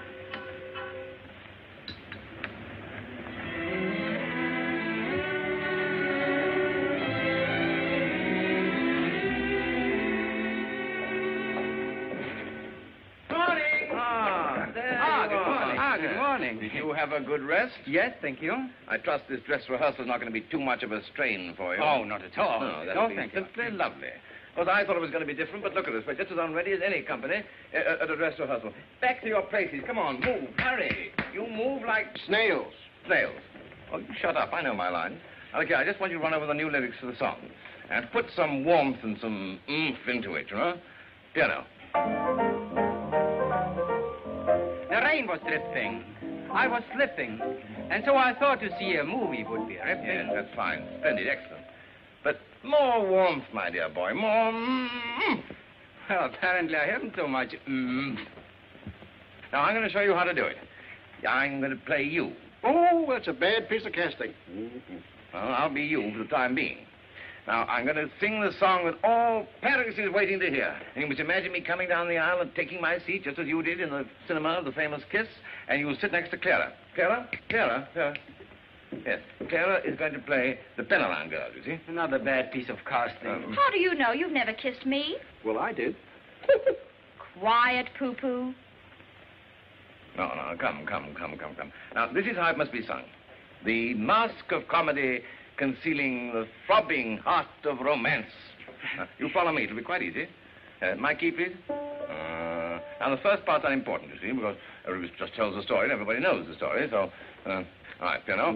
Good morning. Did you have a good rest? Yes, thank you. I trust this dress rehearsal is not going to be too much of a strain for you. Oh, not at all. No, that'll be thank you. simply lovely. Well, I thought it was going to be different, but look at us. We're just as unready as any company at a dress rehearsal. Back to your places. Come on, move. Hurry. You move like Snails. snails. Oh, you shut up. I know my lines. Okay, I just want you to run over the new lyrics to the song. And put some warmth and some oomph into it, you know? Piano. The rain was dripping. I was slipping. And so I thought to see a movie would be ripping. Yes, that's fine. Splendid, excellent. But more warmth, my dear boy. More Well, apparently I haven't so much Now, I'm going to show you how to do it. I'm going to play you. Oh, that's a bad piece of casting. Well, I'll be you for the time being. Now, I'm going to sing the song that all Paris is waiting to hear. And you must imagine me coming down the aisle and taking my seat, just as you did in the cinema of the famous Kiss, and you'll sit next to Clara. Clara? Yes, Clara is going to play the Penelon girl, you see? Another bad piece of casting. How do you know? You've never kissed me. Well, I did. Quiet, poo-poo. No, come. Now, this is how it must be sung. The mask of comedy concealing the throbbing heart of romance. You follow me. It'll be quite easy. My key, please. Now, the first part's unimportant, you see, because it just tells the story, and everybody knows the story, so... all right, piano.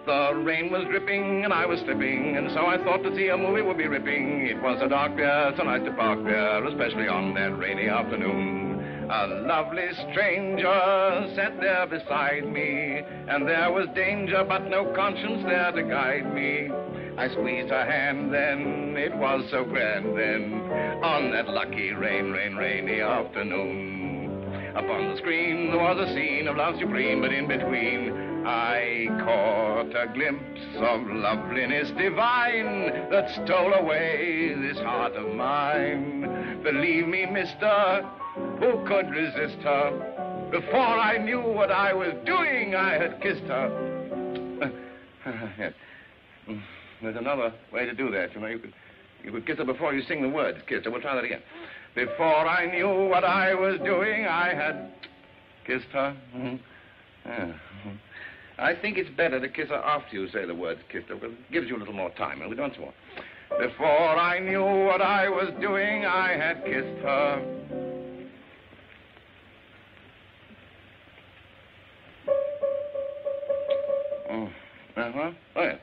The rain was dripping, and I was slipping, and so I thought to see a movie would be ripping. It was a dark pier, so nice to park there, especially on that rainy afternoon. A lovely stranger sat there beside me, and there was danger, but no conscience there to guide me. I squeezed her hand then, it was so grand then, on that lucky rainy afternoon. Upon the screen there was a scene of love supreme, but in between I caught a glimpse of loveliness divine that stole away this heart of mine. Believe me, mister, who could resist her? Before I knew what I was doing, I had kissed her. Yes. There's another way to do that, you know. You could kiss her before you sing the words. Kiss her. We'll try that again. Before I knew what I was doing, I had kissed her. Yeah. I think it's better to kiss her after you say the words kissed her, because it gives you a little more time. And we do once more. Before I knew what I was doing, I had kissed her. Oh, yeah.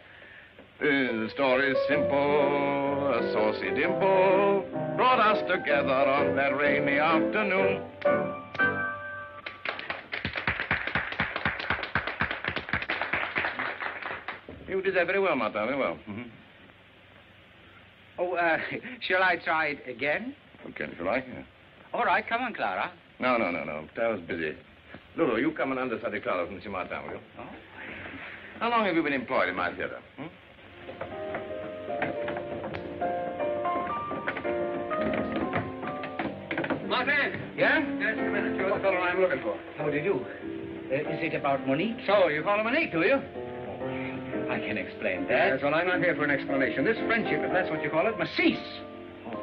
The story's simple. A saucy dimple brought us together on that rainy afternoon. You did that very well, Martin, very well. Mm-hmm. Oh, shall I try it again? Okay, if you like, yeah. All right, come on, Clara. No. Clara's busy. Lulu, you come and understudy Clara from M. Martin, will you? Oh. How long have you been employed in my theater? Martin! Yeah? Just a minute. You're the fellow I'm looking for. How do you do? Is it about Monique? So, you call her Monique, do you? I can explain that. Yes, well, I'm not here for an explanation. This friendship, if that's what you call it, must cease. Oh.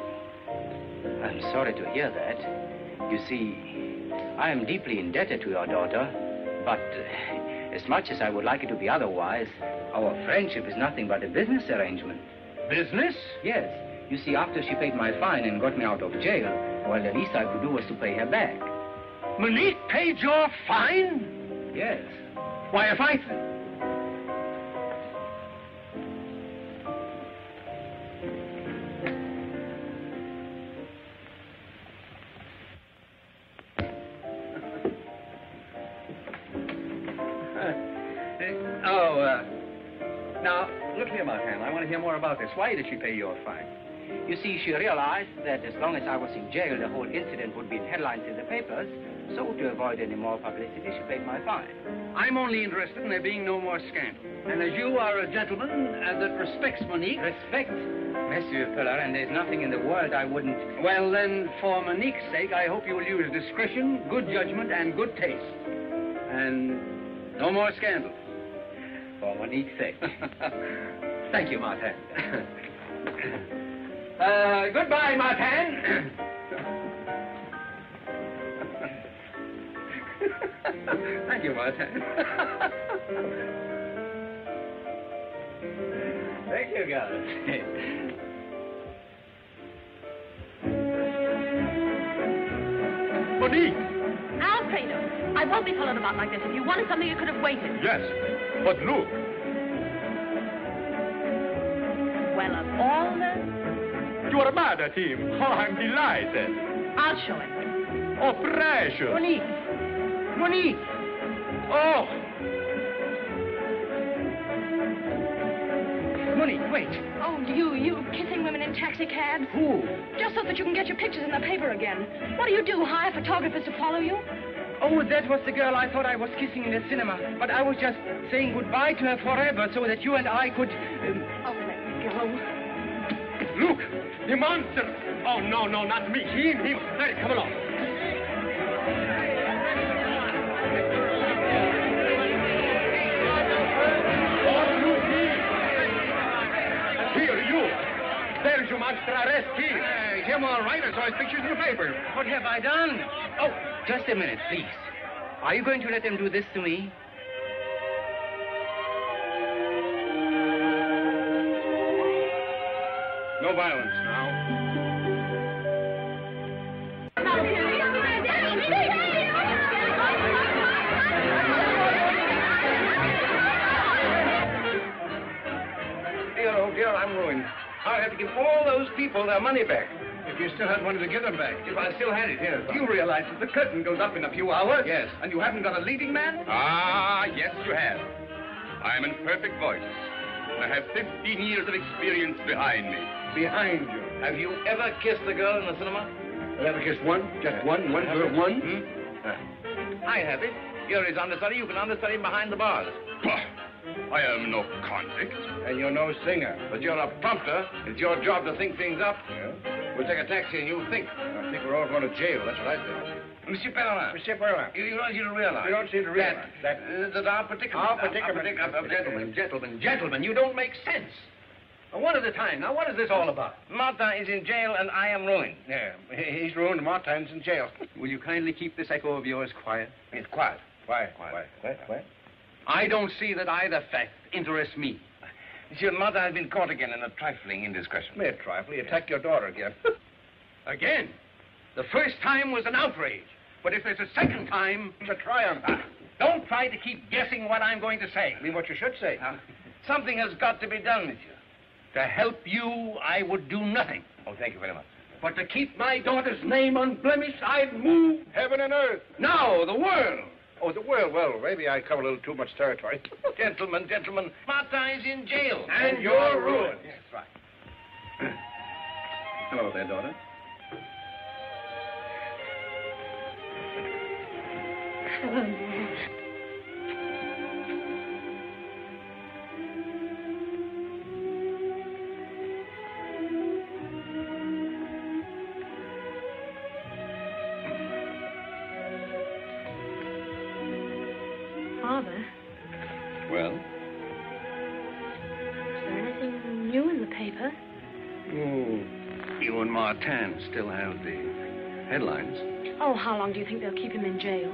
I'm sorry to hear that. You see, I am deeply indebted to your daughter, but as much as I would like it to be otherwise, our friendship is nothing but a business arrangement. Business? Yes. You see, after she paid my fine and got me out of jail, well, the least I could do was to pay her back. Monique paid your fine? Yes. Why, if I... Now, look here, Martin. I want to hear more about this. Why did she pay your fine? You see, she realized that as long as I was in jail, the whole incident would be in headlines in the papers. So to avoid any more publicity, she paid my fine. I'm only interested in there being no more scandal. And as you are a gentleman that respects Monique... Respect? Monsieur Pillar, and there's nothing in the world I wouldn't... Well, then, for Monique's sake, I hope you will use discretion, good judgment, and good taste. And no more scandal. For Monique's sake. Thank you, Martin. Goodbye, Martin. Thank you, Martin. Thank you, guys. Monique! Alfredo, I won't be followed about like this. If you wanted something, you could have waited. Yes, but look. Well, of all the... You are mad at him. Oh, I'm delighted. I'll show him. Oh, precious. Monique! Monique! Oh! Monique, wait. Oh, you kissing women in taxicabs? Who? Just so that you can get your pictures in the paper again. What do you do, hire photographers to follow you? Oh, that was the girl I thought I was kissing in the cinema. But I was just saying goodbye to her forever so that you and I could... Oh, let me go. Look, the monster. Oh, no, not me. Him. Hey, come along. Here, you. There's your monster arrest here. Him all right. I saw his pictures in the paper. What have I done? Oh, just a minute, please. Are you going to let them do this to me? No violence now. Dear, I'm ruined. I'll have to give all those people their money back. If you still had money to give them back. If I still had it, yes. You realize that the curtain goes up in a few hours? Yes. And you haven't got a leading man? Ah, yes, you have. I'm in perfect voice. I have 15 years of experience behind me. Behind you. Have you ever kissed a girl in the cinema? Have you ever kissed one? Just one girl, one? I have it. You're his understudy. You can understudy him behind the bars. Bah! I am no convict. And you're no singer. But you're a prompter. It's your job to think things up. Yeah? We'll take a taxi and you think. I think we're all going to jail. That's what I think. Monsieur Pellerin. Monsieur Pellerin. You don't seem to realize. You don't seem to realize. That our predicament. Gentlemen, you don't make sense. One at a time. Now, what is this all about? Martin is in jail and I am ruined. Yeah, he's ruined. Martin's in jail. Will you kindly keep this echo of yours quiet? It's quiet. Quiet. I don't see that either fact interests me. Monsieur, Martin has been caught again in a trifling indiscretion. Mere trifle. He attacked your daughter again. Again? The first time was an outrage. But if there's a second time... It's a triumph. Don't try to keep guessing what I'm going to say. I mean what you should say. Something has got to be done, monsieur. To help you, I would do nothing. Oh, thank you very much. But to keep my daughter's name unblemished, I'd move... Heaven and earth. No, the world. Oh, the world. Well, maybe I cover a little too much territory. Gentlemen, Martin is in jail. And you're ruined. Yes, right. Hello there, daughter. Father, Well? is there anything new in the paper? Oh, you and Martin still have the headlines. Oh, how long do you think they'll keep him in jail?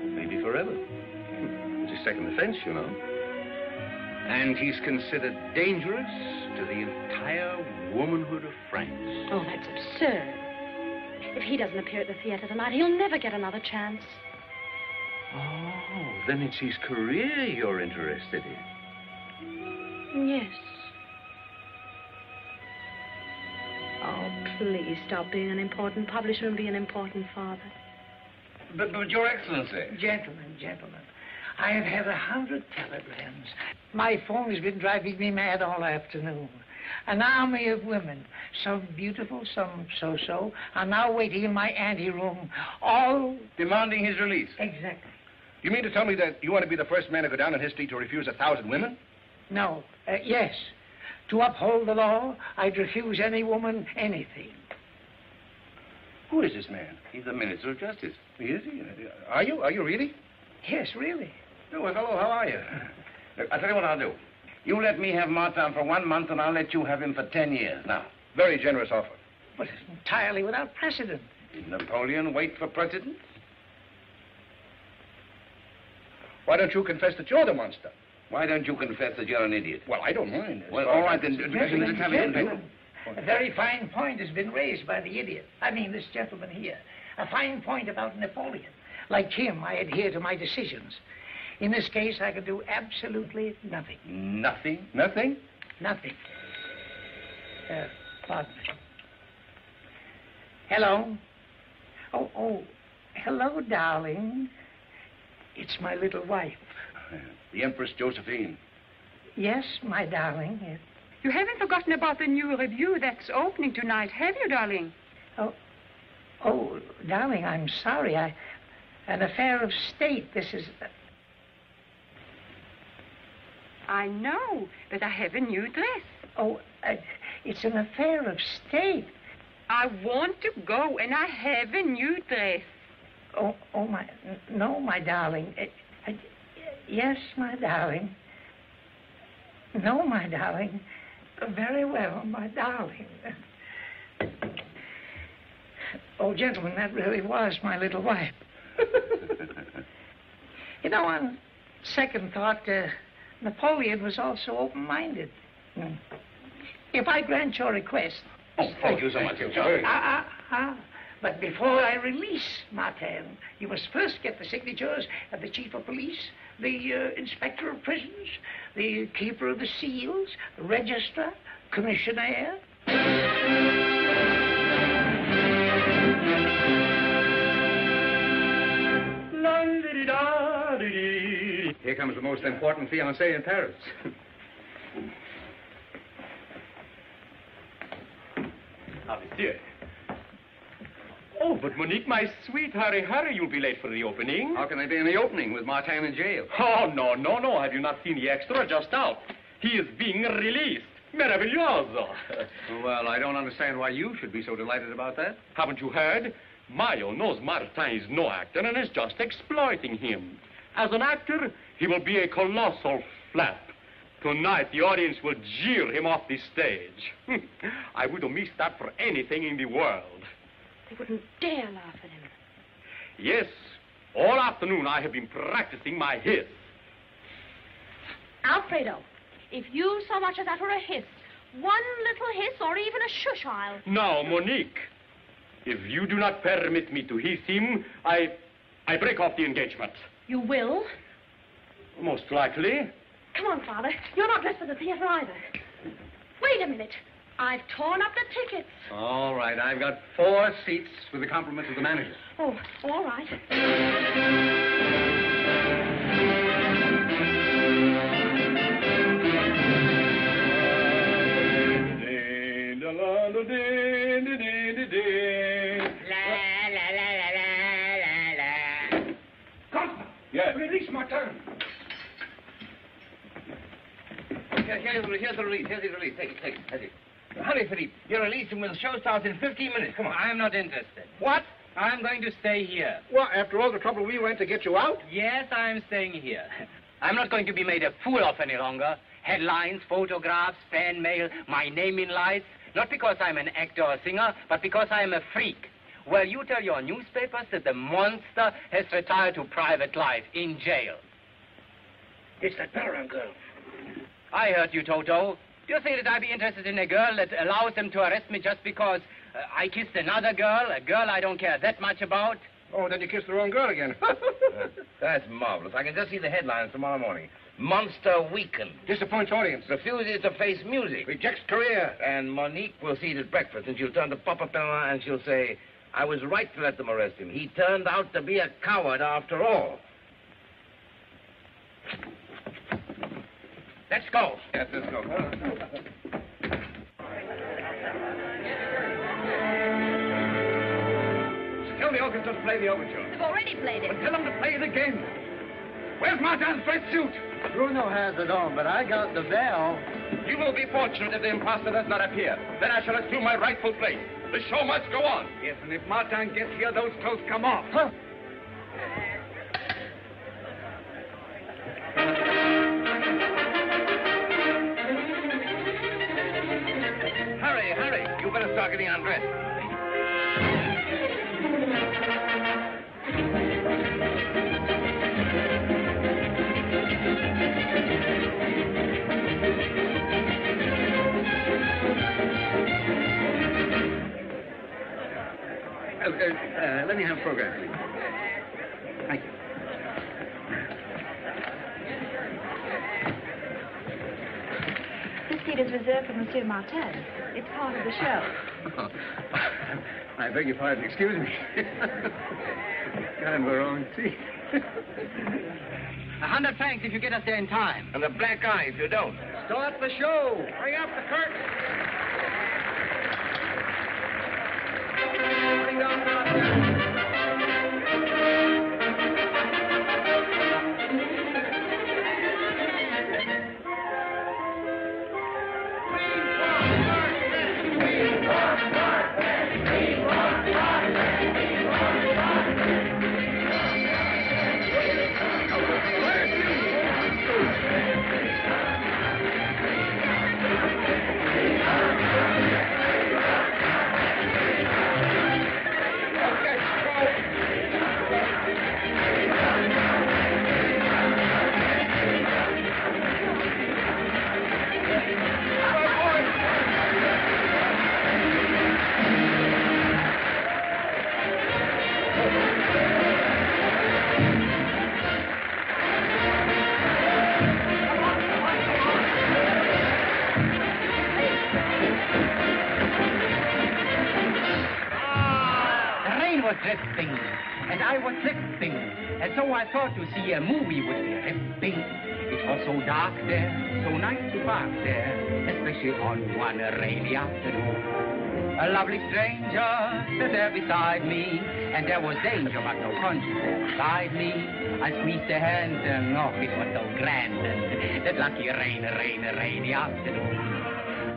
Maybe forever. It's his second offense, you know. And he's considered dangerous to the entire womanhood of France. Oh, that's absurd. If he doesn't appear at the theater tonight, he'll never get another chance. Oh, then it's his career you're interested in. Yes. Oh, please stop being an important publisher and be an important father. But Your Excellency. Gentlemen, I have had 100 telegrams. My phone has been driving me mad all afternoon. An army of women, some beautiful, some so-so, are now waiting in my anteroom, all... Demanding his release. Exactly. You mean to tell me that you want to be the first man to go down in history to refuse 1,000 women? No, yes. To uphold the law, I'd refuse any woman anything. Who is this man? He's the Minister of Justice. Is he? Are you? Are you really? Yes, really. Oh, well, hello, how are you? Look, I'll tell you what I'll do. You let me have Martin for 1 month, and I'll let you have him for 10 years. Now. Very generous offer. But it's entirely without precedent. Did Napoleon wait for precedent? Why don't you confess that you're the monster? Why don't you confess that you're an idiot? Well, I don't mind. Well, all right, then. Gentlemen, a very fine point has been raised by the idiot. I mean, this gentleman here. A fine point about Napoleon. Like him, I adhere to my decisions. In this case, I can do absolutely nothing. Nothing? Nothing? Nothing. Pardon me. Hello? Oh, hello, darling. It's my little wife. The Empress Josephine. Yes, my darling. Yes. You haven't forgotten about the new review that's opening tonight, have you, darling? Oh, darling, I'm sorry. An affair of state. This is... I know, but I have a new dress. Oh, it's an affair of state. I want to go, and I have a new dress. Oh, no, my darling. Yes, my darling. No, my darling. Very well, my darling. Oh, gentlemen, that really was my little wife. You know, on second thought, Napoleon was also open-minded. If I grant your request... Oh, thank you so much. I'm sorry. But before I release Martin, you must first get the signatures of the chief of police, the inspector of prisons, the keeper of the seals, the registrar, commissionaire. Here comes the most important fiancé in Paris. Ah, monsieur. Oh, but Monique, my sweet, hurry, you'll be late for the opening. How can I be in the opening with Martin in jail? Oh, no. Have you not seen the extra just out? He is being released. Meraviglioso. Well, I don't understand why you should be so delighted about that. Haven't you heard? Mayo knows Martin is no actor and is just exploiting him. As an actor, he will be a colossal flap. Tonight, the audience will jeer him off the stage. I wouldn't miss that for anything in the world. They wouldn't dare laugh at him. Yes, all afternoon I have been practicing my hiss. Alfredo, if you so much as utter a hiss, one little hiss or even a shush, I'll... Now, Monique, if you do not permit me to hiss him, I break off the engagement. You will? Most likely. Come on, Father. You're not dressed for the theater either. Wait a minute. I've torn up the tickets. All right, I've got 4 seats with the compliments of the manager. Oh, all right. Yes. Release Martin. Here's the release. Take it. Hurry, Philippe. Your release and the show starts in 15 minutes. Come on. I'm not interested. What? I'm going to stay here. Well, after all the trouble we went to get you out? Yes, I'm staying here. I'm not going to be made a fool of any longer. Headlines, photographs, fan mail, my name in lights. Not because I'm an actor or singer, but because I'm a freak. Well, you tell your newspapers that the monster has retired to private life in jail. It's that Paramount girl. I heard you, Toto. Do you think that I'd be interested in a girl that allows them to arrest me just because I kissed another girl, a girl I don't care that much about? Oh, then you kissed the wrong girl again. That's marvelous. I can just see the headlines tomorrow morning. Monster weakened. Disappoints audience. Refuses to face music. Rejects career. And Monique will see it at breakfast, and she'll turn to Papa Pellerin and she'll say, I was right to let them arrest him. He turned out to be a coward after all. Let's go. Yes, let's go. Tell the orchestra to play the overture. They've already played it. But tell them to play it again. Where's Martin's red suit? Bruno has it on, but I got the bell. You will be fortunate if the imposter does not appear. Then I shall assume my rightful place. The show must go on. Yes, and if Martin gets here, those clothes come off. Huh? Hurry. You better start getting undressed. Let me have a program, please. Thank you. This seat is reserved for Monsieur Martin. It's part of the show. Oh, I beg your pardon. Excuse me. Got in the wrong seat. 100 francs if you get us there in time. And a black eye if you don't. Start the show. Hurry up the curtain. Bring down Martin. Drifting, and I was drifting, and so I thought to see a movie would be ripping. It was so dark there, so nice to park there, especially on one rainy afternoon. A lovely stranger stood there beside me, and there was danger but no conscience there beside me. I squeezed her hand, and oh, it was so grand, that lucky rainy afternoon.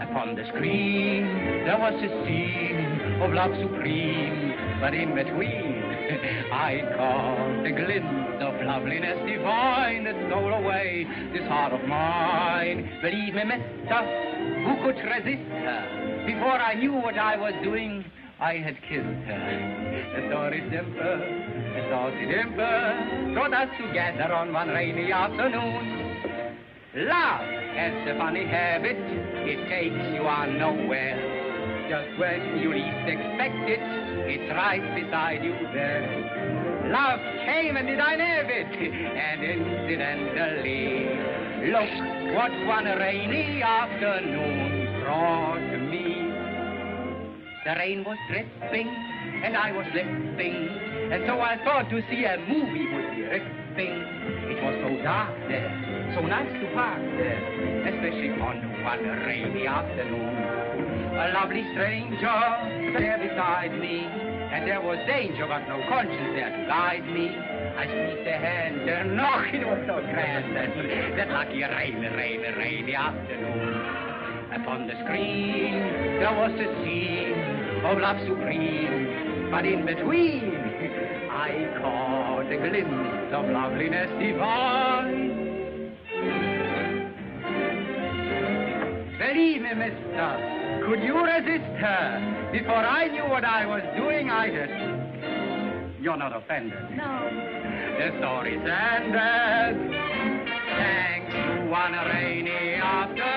Upon the screen, there was a scene of love supreme, but in between, I caught a glimpse of loveliness divine that stole away this heart of mine. Believe me, mister, who could resist her? Before I knew what I was doing, I had kissed her. The story's simple, the story simple, brought us together on one rainy afternoon. Love has a funny habit, it takes you on nowhere. Just when you least expect it, it's right beside you there. Love came and did I have it, and incidentally, look what one rainy afternoon brought me. The rain was dripping, and I was slipping, and so I thought to see a movie would be ripping. It was so dark there, so nice to park there, especially on one rainy afternoon. A lovely stranger there beside me, and there was danger but no conscience there to guide me. I squeezed her hand, and oh, it was so grand that lucky rainy afternoon. Upon the screen there was a scene of love supreme, but in between I caught a glimpse of loveliness divine. Believe me, mister, could you resist her? Before I knew what I was doing, I just... You're not offended? No. The story's ended. Thanks to one rainy afternoon.